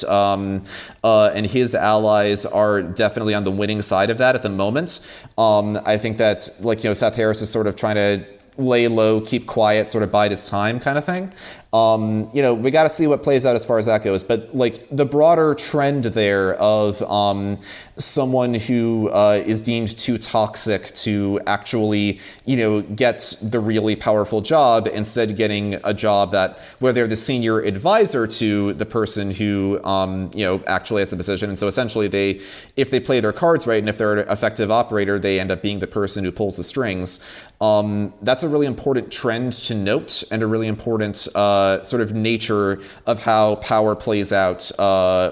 his allies are definitely on the winning side of that at the moment. I think that, like, Seth Harris is sort of trying to lay low, keep quiet, sort of bide his time kind of thing. We got to see what plays out as far as that goes. But, like, the broader trend there of someone who is deemed too toxic to actually, get the really powerful job, instead getting a job that where they're the senior advisor to the person who, actually has the position. And so essentially if they play their cards right and if they're an effective operator, they end up being the person who pulls the strings. That's a really important trend to note, and a really important sort of nature of how power plays out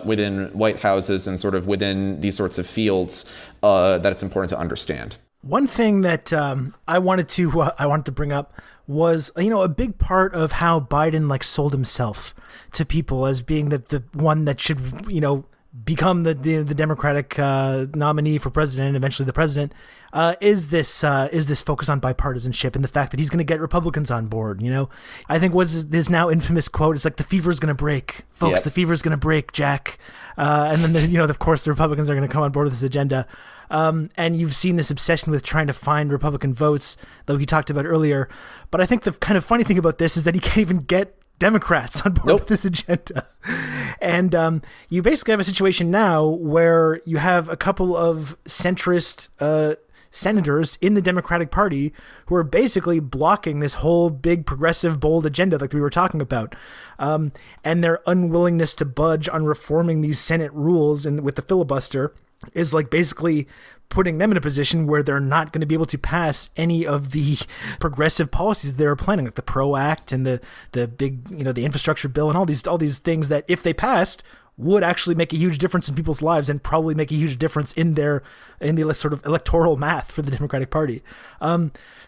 within White Houses and sort of within these sorts of fields that it's important to understand. One thing that I wanted to bring up was, a big part of how Biden sold himself to people as being the one that should, become the Democratic nominee for president and eventually the president, is this focus on bipartisanship and the fact that he's going to get Republicans on board. I think was his now infamous quote is like, the fever is going to break, folks. Yep. The fever is going to break, Jack. And then of course the Republicans are going to come on board with this agenda. And you've seen this obsession with trying to find Republican votes that we talked about earlier. But I think the kind of funny thing about this is that he can't even get Democrats on board with this agenda. And you basically have a situation now where you have a couple of centrist senators in the Democratic Party who are basically blocking this whole big progressive bold agenda like we were talking about. And their unwillingness to budge on reforming these Senate rules and with the filibuster is basically putting them in a position where they're not going to be able to pass any of the progressive policies they're planning, like the PRO Act and the big, the infrastructure bill and all these things that, if they passed, would actually make a huge difference in people's lives and probably make a huge difference in the sort of electoral math for the Democratic Party.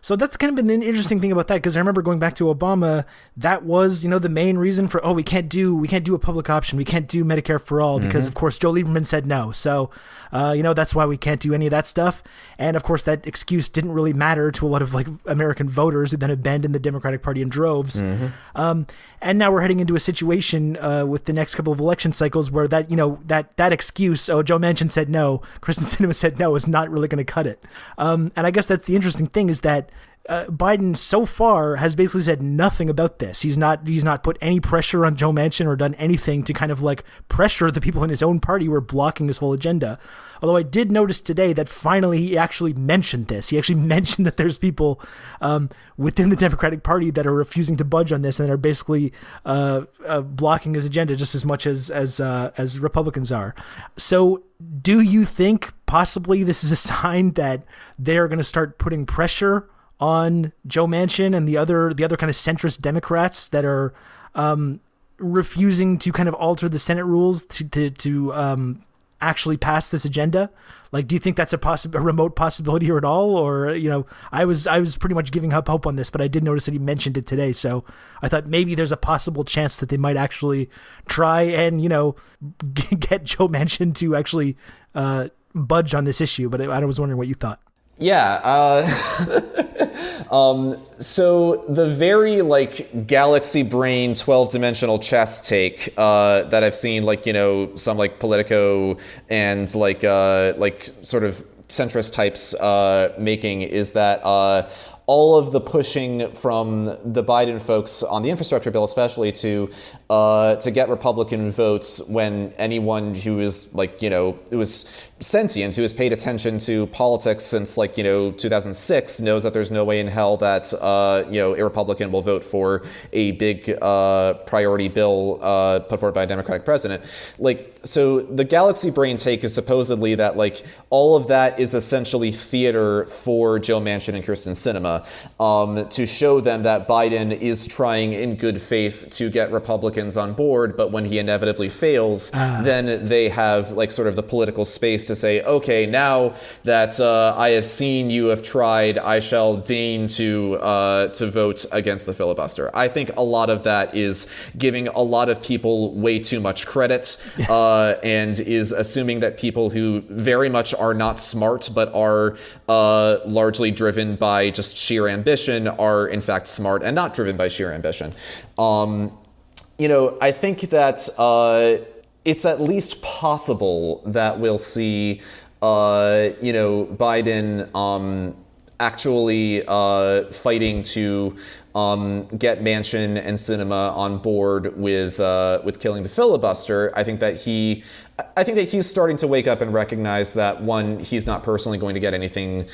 So that's kind of been an interesting thing about that, because I remember going back to Obama, that was, the main reason for, we can't do a public option. We can't do Medicare for all because, of course, Joe Lieberman said no. So, that's why we can't do any of that stuff. And of course, that excuse didn't really matter to a lot of American voters who then abandoned the Democratic Party in droves. And now we're heading into a situation with the next couple of election cycles where that, that excuse, Joe Manchin said no, Kristen Sinema said no, is not really going to cut it. And I guess that's the interesting thing, is that Biden so far has basically said nothing about this. He's not put any pressure on Joe Manchin or done anything to kind of pressure the people in his own party who are blocking his whole agenda. Although I did notice today that finally he actually mentioned this. He actually mentioned that there's people within the Democratic Party that are refusing to budge on this and are basically blocking his agenda just as much as Republicans are. So do you think possibly this is a sign that they're going to start putting pressure on Joe Manchin and the other kind of centrist Democrats that are refusing to kind of alter the Senate rules to actually pass this agenda? Do you think that's a remote possibility or at all? Or, I was pretty much giving up hope on this, but I did notice that he mentioned it today. So I thought maybe there's a possible chance that they might actually try and, get Joe Manchin to actually budge on this issue. But I was wondering what you thought. Yeah. So the very galaxy brain 12-dimensional chess take that I've seen some Politico and sort of centrist types making is that all of the pushing from the Biden folks on the infrastructure bill, especially to get Republican votes when anyone who is who is sentient, who has paid attention to politics since 2006 knows that there's no way in hell that a Republican will vote for a big priority bill put forward by a Democratic president. So the Galaxy Brain take is supposedly that all of that is essentially theater for Joe Manchin and Kyrsten Sinema, to show them that Biden is trying in good faith to get Republicans on board, but when he inevitably fails, then they have sort of the political space to say, okay, now that I have seen you have tried, I shall deign to vote against the filibuster. I think a lot of that is giving a lot of people way too much credit, and is assuming that people who very much are not smart but are largely driven by just sheer ambition are in fact smart and not driven by sheer ambition. I think that it's at least possible that we'll see Biden actually fighting to get Manchin and Sinema on board with killing the filibuster. I think that he's starting to wake up and recognize that, one, he's not personally going to get anything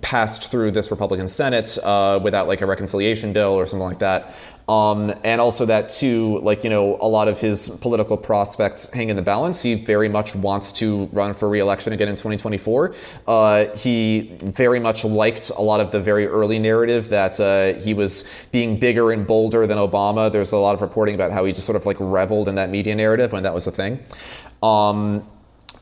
passed through this Republican Senate without a reconciliation bill or something like that. And also that, too, a lot of his political prospects hang in the balance. He very much wants to run for re-election again in 2024. He very much liked a lot of the very early narrative that he was being bigger and bolder than Obama. There's a lot of reporting about how he just sort of reveled in that media narrative when that was a thing.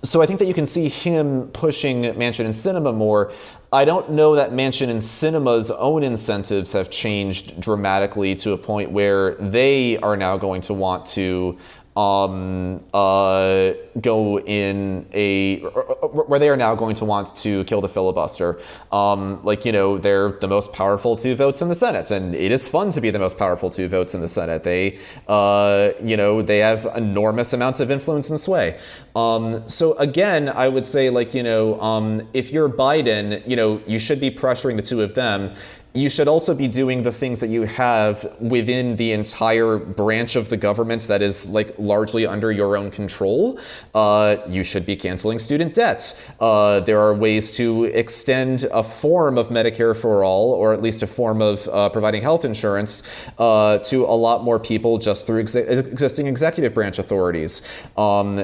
So I think that you can see him pushing Manchin and Sinema more. I don't know that Manchin and Sinema's own incentives have changed dramatically to a point where they are now going to want to go in where they are now going to want to kill the filibuster. They're the most powerful 2 votes in the Senate, and it is fun to be the most powerful 2 votes in the Senate. They have enormous amounts of influence and sway. So again, I would say, if you're Biden, you should be pressuring the 2 of them. You should also be doing the things that you have within the entire branch of the government that is largely under your own control. You should be canceling student debt. There are ways to extend a form of Medicare for all, or at least a form of providing health insurance to a lot more people just through existing executive branch authorities.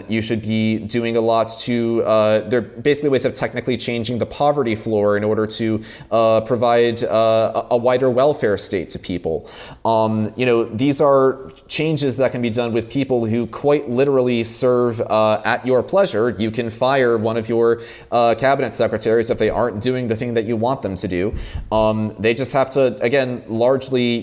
You should be doing a lot to, there are basically ways of technically changing the poverty floor in order to provide a wider welfare state to people. These are changes that can be done with people who quite literally serve at your pleasure. You can fire one of your cabinet secretaries if they aren't doing the thing that you want them to do. They just have to, again, largely,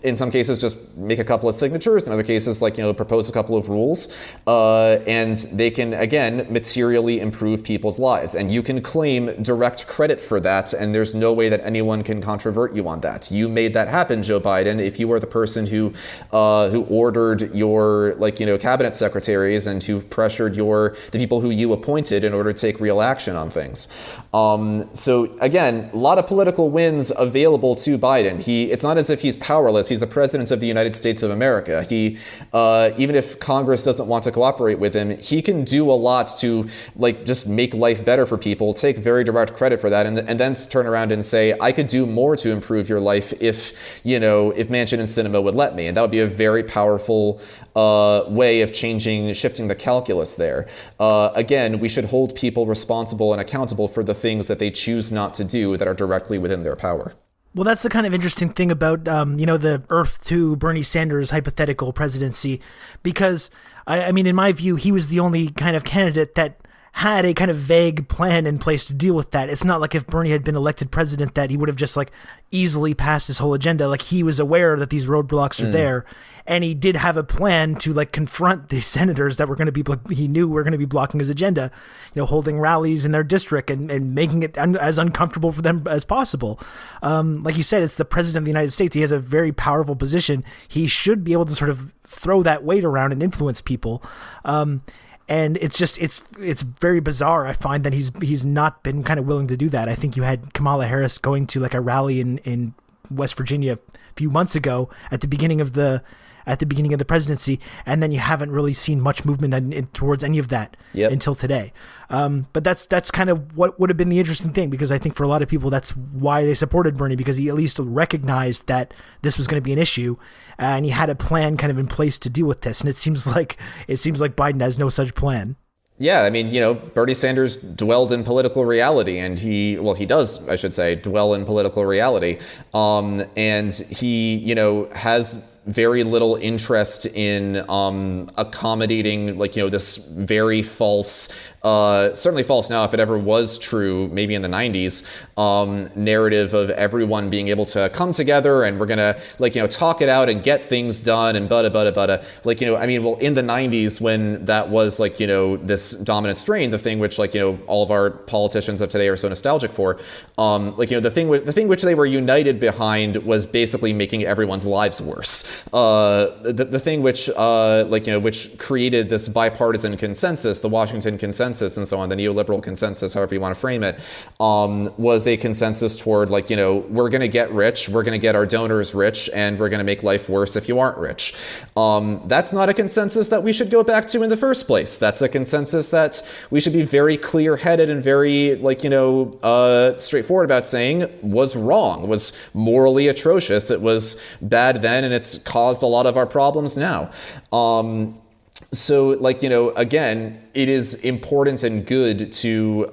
in some cases, just make a couple of signatures. In other cases, propose a couple of rules. And they can, again, materially improve people's lives. And you can claim direct credit for that, and there's no way that anyone can controvert you on that. You made that happen, Joe Biden, if you were the person who ordered your, cabinet secretaries and who pressured the people who you appointed in order to take real action on things. So again, a lot of political wins available to Biden. It's not as if he's powerless. He's the president of the United States of America. He, even if Congress doesn't want to cooperate with him, he can do a lot to just make life better for people, take very direct credit for that, and then turn around and say, I could do more to improve your life if Manchin and Sinema would let me. And that would be a very powerful way of shifting the calculus there. Again, we should hold people responsible and accountable for the things that they choose not to do that are directly within their power. Well, that's the kind of interesting thing about, the Earth to Bernie Sanders hypothetical presidency, because, I mean, in my view, he was the only kind of candidate that had a kind of vague plan in place to deal with that. It's not like if Bernie had been elected president that he would have just easily passed his whole agenda. He was aware that these roadblocks are there, and he did have a plan to confront the senators that were going to be, he knew were going to be blocking his agenda, holding rallies in their district and making it as uncomfortable for them as possible. Like you said, it's the president of the United States. He has a very powerful position. He should be able to sort of throw that weight around and influence people. And it's very bizarre. I find that he's not been kind of willing to do that. I think you had Kamala Harris going to like a rally in West Virginia a few months ago at the beginning of the presidency, and then you haven't really seen much movement towards any of that until today. But that's kind of what would have been the interesting thing, because I think for a lot of people that's why they supported Bernie, because he at least recognized that this was going to be an issue, and he had a plan kind of in place to deal with this. And it seems like Biden has no such plan. Yeah, I mean, Bernie Sanders dwelled in political reality, and he does, I should say, dwell in political reality. And he, has very little interest in accommodating this very false, certainly false now if it ever was true, maybe in the 90s, narrative of everyone being able to come together and we're gonna talk it out and get things done and in the 90s when that was this dominant strain, the thing which all of our politicians of today are so nostalgic for, the thing which they were united behind was basically making everyone's lives worse. The thing which which created this bipartisan consensus, the Washington consensus and so on, the neoliberal consensus, however you want to frame it, was a consensus toward we're going to get rich, we're going to get our donors rich, and we're going to make life worse if you aren't rich. That's not a consensus that we should go back to in the first place. That's a consensus that we should be very clear-headed and very straightforward about saying was wrong, was morally atrocious. It was bad then, and it's caused a lot of our problems now. So again, it is important and good to,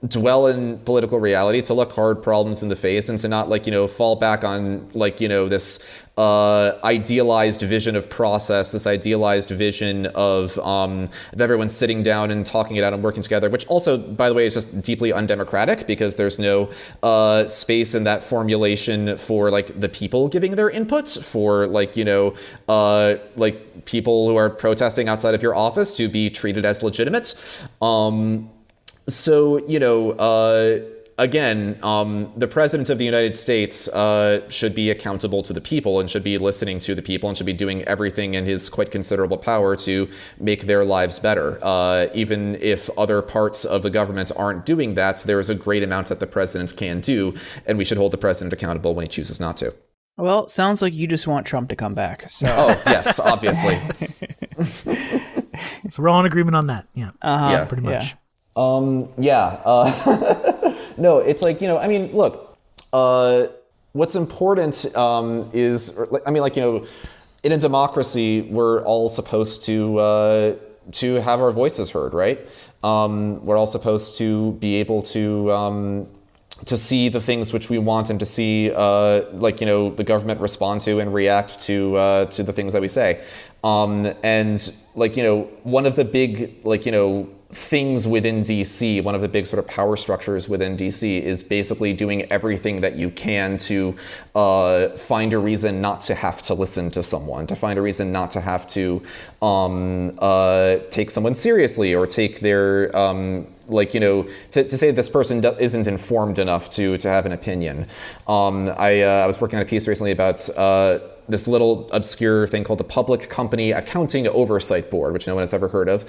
dwell in political reality, to look hard problems in the face, and to not fall back on this idealized vision of process, this idealized vision of everyone sitting down and talking it out and working together, which also, by the way, is just deeply undemocratic, because there's no space in that formulation for the people giving their input, for people who are protesting outside of your office to be treated as legitimate. Again, the President of the United States should be accountable to the people, and should be listening to the people, and should be doing everything in his quite considerable power to make their lives better. Even if other parts of the government aren't doing that, there is a great amount that the President can do, and we should hold the President accountable when he chooses not to. Well, sounds like you just want Trump to come back. So. Oh, yes, obviously. So we're all in agreement on that. Yeah. Yeah, pretty much. No, it's look, what's important is, in a democracy, we're all supposed to have our voices heard, right? We're all supposed to be able to see the things which we want, and to see, the government respond to and react to the things that we say. And one of the big, things within DC, one of the big sort of power structures within DC, is basically doing everything that you can to find a reason not to have to listen to someone, to find a reason not to have to take someone seriously, or take their to say this person isn't informed enough to have an opinion. I was working on a piece recently about this little obscure thing called the Public Company Accounting Oversight Board, which no one has ever heard of.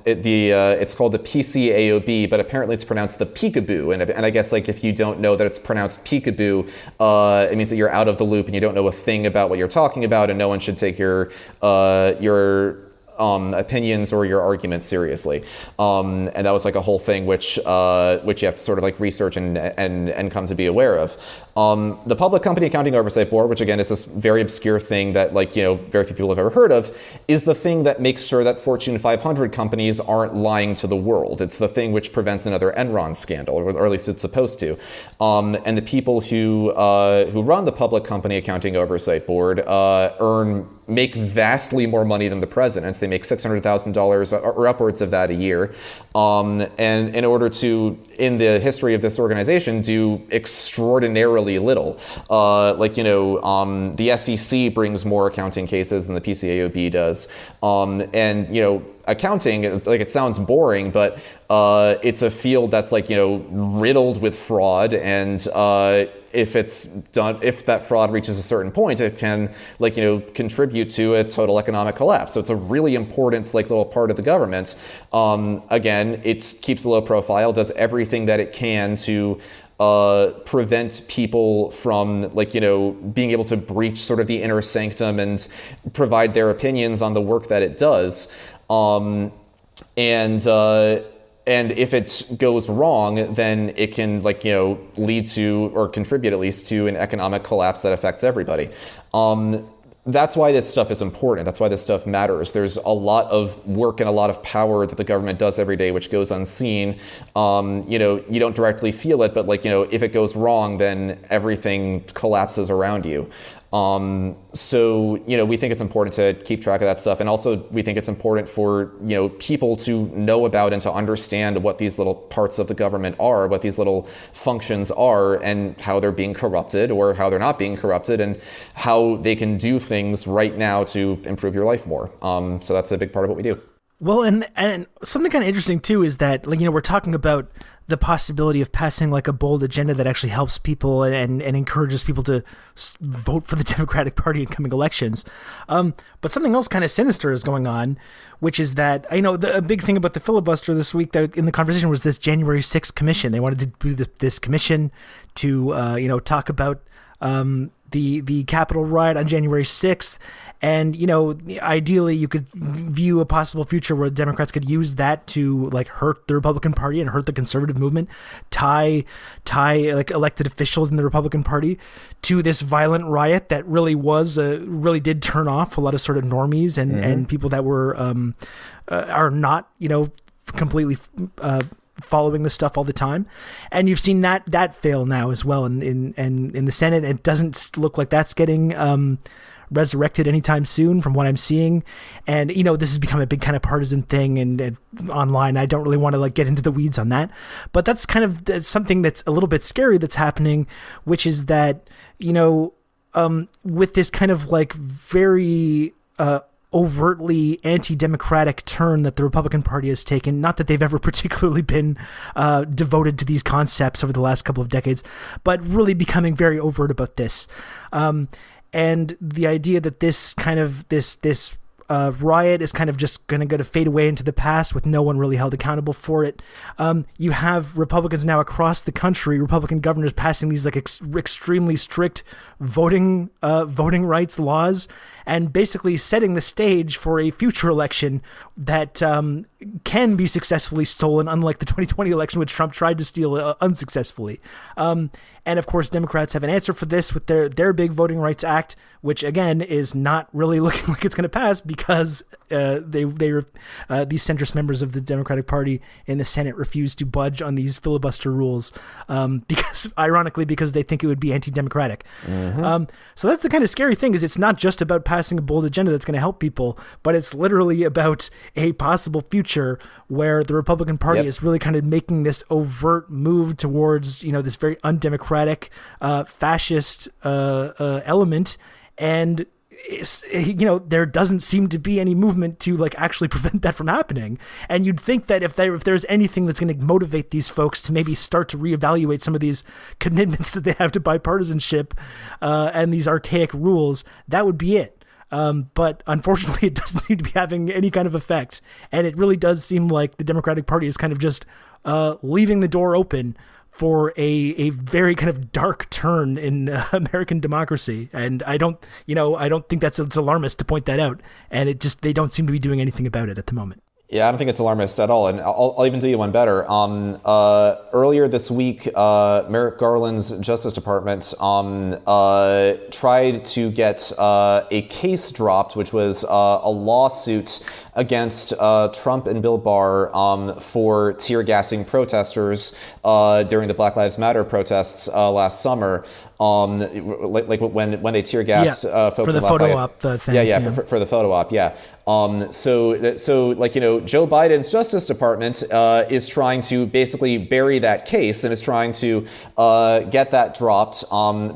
It's called the PCAOB, but apparently it's pronounced the peekaboo. And I guess if you don't know that it's pronounced peekaboo, it means that you're out of the loop and you don't know a thing about what you're talking about, and no one should take your opinions or your arguments seriously. And that was a whole thing which you have to sort of research and come to be aware of. The Public Company Accounting Oversight Board, which again is this very obscure thing that very few people have ever heard of, is the thing that makes sure that Fortune 500 companies aren't lying to the world. It's the thing which prevents another Enron scandal, or at least it's supposed to. And the people who run the Public Company Accounting Oversight Board make vastly more money than the presidents. They make $600,000 or upwards of that a year. And in order to, in the history of this organization, do extraordinarily little. The SEC brings more accounting cases than the PCAOB does. And accounting, like it sounds boring, but it's a field that's like, riddled with fraud, and if that fraud reaches a certain point, it can contribute to a total economic collapse. So it's a really important little part of the government. Again, it keeps a low profile, does everything that it can to prevent people from being able to breach sort of the inner sanctum and provide their opinions on the work that it does. And if it goes wrong, then it can lead to, or contribute at least to, an economic collapse that affects everybody. That's why this stuff is important. That's why this stuff matters. There's a lot of work and a lot of power that the government does every day, which goes unseen. You don't directly feel it, but if it goes wrong, then everything collapses around you. So we think it's important to keep track of that stuff. And also we think it's important for, people to know about and to understand what these little parts of the government are, what these little functions are, and how they're being corrupted or how they're not being corrupted, and how they can do things right now to improve your life more. So that's a big part of what we do. Well, and something kind of interesting too is that, we're talking about the possibility of passing a bold agenda that actually helps people and encourages people to vote for the Democratic Party in coming elections. But something else kind of sinister is going on, which is that, a big thing about the filibuster this week that in the conversation was this January 6th commission. They wanted to do this commission to, talk about the Capitol riot on January 6th. And, ideally you could view a possible future where Democrats could use that to hurt the Republican Party and hurt the conservative movement, tie elected officials in the Republican Party to this violent riot that really did turn off a lot of sort of normies and people that were, are not, completely, following this stuff all the time. And you've seen that fail now as well in the Senate. It doesn't look like that's getting resurrected anytime soon from what I'm seeing. And this has become a big kind of partisan thing and online. I don't really want to get into the weeds on that, but that's kind of something that's a little bit scary that's happening, which is that with this kind of very overtly anti-democratic turn that the Republican Party has taken. Not that they've ever particularly been devoted to these concepts over the last couple of decades, but really becoming very overt about this. And the idea that this kind of this riot is kind of just going to fade away into the past with no one really held accountable for it. You have Republicans now across the country, Republican governors passing these extremely strict voting rights laws, and basically setting the stage for a future election that can be successfully stolen, unlike the 2020 election, which Trump tried to steal unsuccessfully. And of course, Democrats have an answer for this with their big Voting Rights Act, which again is not really looking like it's going to pass because these centrist members of the Democratic Party in the Senate refuse to budge on these filibuster rules because they think it would be anti-democratic. Mm-hmm. So that's the kind of scary thing, is it's not just about passing a bold agenda that's going to help people, but it's literally about a possible future where the Republican Party is really kind of making this overt move towards, this very undemocratic, fascist element. And there doesn't seem to be any movement to actually prevent that from happening. And you'd think that if there's anything that's going to motivate these folks to maybe start to reevaluate some of these commitments that they have to bipartisanship and these archaic rules, that would be it. But unfortunately, it doesn't seem to be having any kind of effect. And it really does seem like the Democratic Party is kind of just leaving the door open for a very kind of dark turn in American democracy. And I don't think it's alarmist to point that out. And they don't seem to be doing anything about it at the moment. Yeah, I don't think it's alarmist at all. And I'll even do you one better. Earlier this week, Merrick Garland's Justice Department tried to get a case dropped, which was a lawsuit against Trump and Bill Barr for tear gassing protesters during the Black Lives Matter protests last summer. like when they tear gassed folks for the photo op, the thing. For the photo op, So like, Joe Biden's Justice Department is trying to basically bury that case and is trying to get that dropped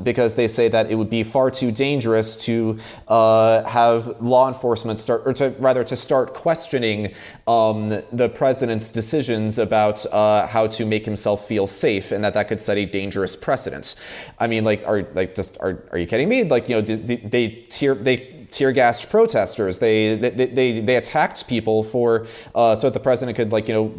because they say that it would be far too dangerous to have law enforcement start questioning the president's decisions about how to make himself feel safe, and that could set a dangerous precedent. I mean, are you kidding me? Like, they tear gassed protesters. They attacked people so that the president could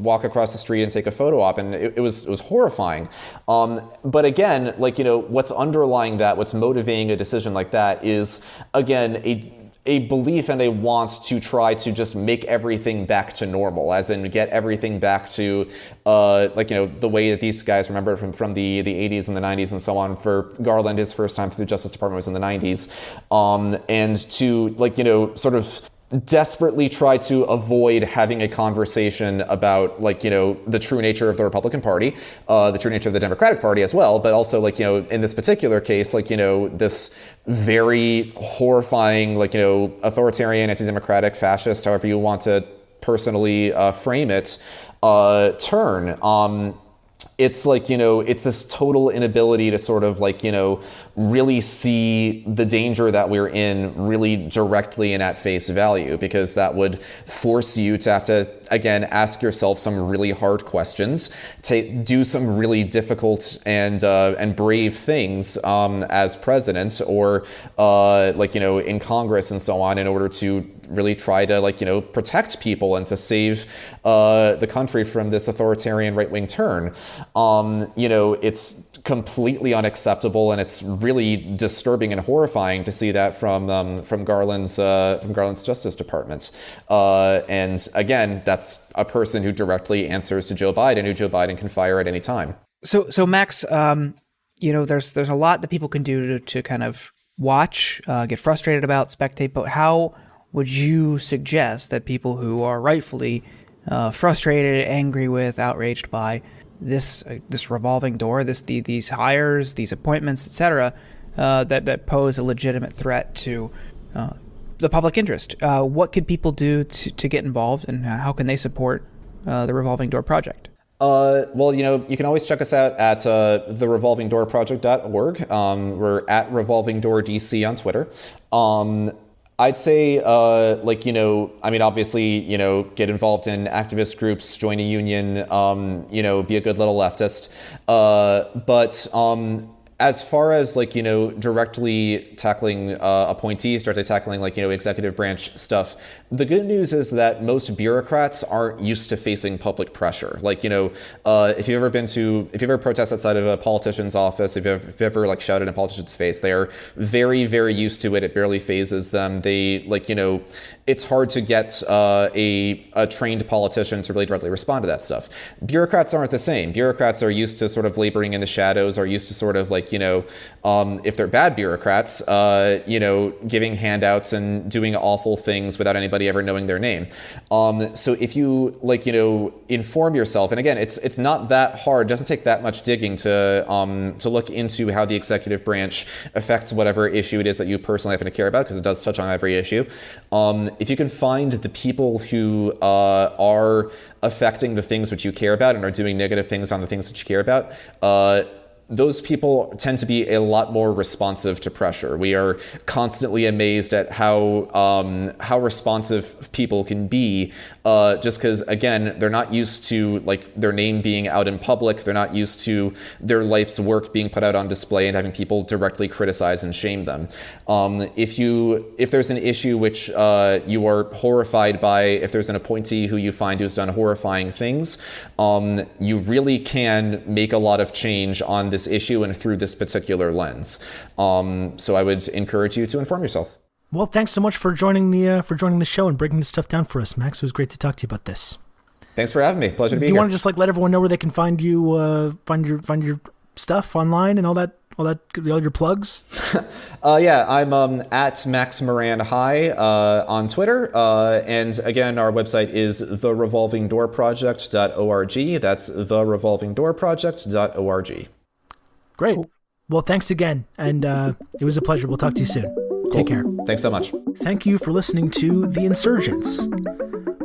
walk across the street and take a photo op, and it was horrifying. But again, what's underlying that, what's motivating a decision like that is, again, a belief and a want to try to just make everything back to normal, as in get everything back to the way that these guys remember from the 80s and the 90s and so on. For Garland, his first time through the Justice Department was in the 90s, and to sort of desperately try to avoid having a conversation about the true nature of the Republican Party, the true nature of the Democratic Party as well, but also in this particular case, this very horrifying authoritarian, anti-democratic, fascist, however you want to personally frame it, turn. It's it's this total inability to sort of really see the danger that we're in really directly and at face value, because that would force you to have to, again, ask yourself some really hard questions, to do some really difficult and brave things as president or in Congress and so on, in order to really try to protect people and to save the country from this authoritarian right-wing turn. It's completely unacceptable, and it's really disturbing and horrifying to see that from Garland's Justice Department. And again, that's a person who directly answers to Joe Biden, who Joe Biden can fire at any time. So Max, there's a lot that people can do to kind of watch, get frustrated about, spectate, but how would you suggest that people who are rightfully frustrated, angry with, outraged by this revolving door, these hires, these appointments, etc., that pose a legitimate threat to the public interest, what could people do to get involved, and how can they support the Revolving Door Project? Well, you can always check us out at therevolvingdoorproject.org. We're at Revolving Door DC on Twitter. I'd say, obviously, get involved in activist groups, join a union, be a good little leftist. But as far as directly tackling appointees, directly tackling executive branch stuff, the good news is that most bureaucrats aren't used to facing public pressure. If you've ever protested outside of a politician's office, if you've ever shouted in a politician's face, they're very, very used to it. It barely phases them. They it's hard to get a trained politician to really directly respond to that stuff. Bureaucrats aren't the same. Bureaucrats are used to sort of laboring in the shadows, are used to sort of if they're bad bureaucrats, giving handouts and doing awful things without anybody ever knowing their name. So if you inform yourself, and again, it's not that hard. It doesn't take that much digging to look into how the executive branch affects whatever issue it is that you personally happen to care about, because it does touch on every issue. If you can find the people who are affecting the things which you care about and are doing negative things on the things that you care about, those people tend to be a lot more responsive to pressure. We are constantly amazed at how responsive people can be, just because, again, they're not used to their name being out in public. They're not used to their life's work being put out on display and having people directly criticize and shame them. If there's an issue which you are horrified by, if there's an appointee who you find who's done horrifying things, you really can make a lot of change on this issue and through this particular lens. So I would encourage you to inform yourself. Well, thanks so much for joining the show and breaking this stuff down for us, Max. It was great to talk to you about this. Thanks for having me. Pleasure to be here. Do you want to just let everyone know where they can find you, find your stuff online and all your plugs? Yeah, I'm at Max Moran High on Twitter. And again, our website is therevolvingdoorproject.org. That's therevolvingdoorproject.org. Great. Well, thanks again. And it was a pleasure. We'll talk to you soon. Cool. Take care. Thanks so much. Thank you for listening to The Insurgents.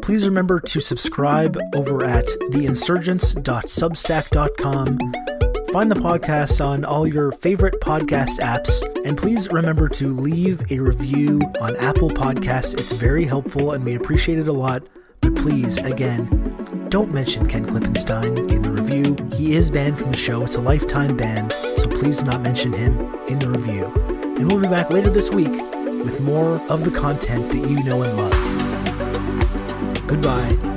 Please remember to subscribe over at theinsurgents.substack.com. Find the podcast on all your favorite podcast apps. And please remember to leave a review on Apple Podcasts. It's very helpful and we appreciate it a lot. But please, again, don't mention Ken Klippenstein in the review. He is banned from the show. It's a lifetime ban. So please do not mention him in the review. And we'll be back later this week with more of the content that you know and love. Goodbye.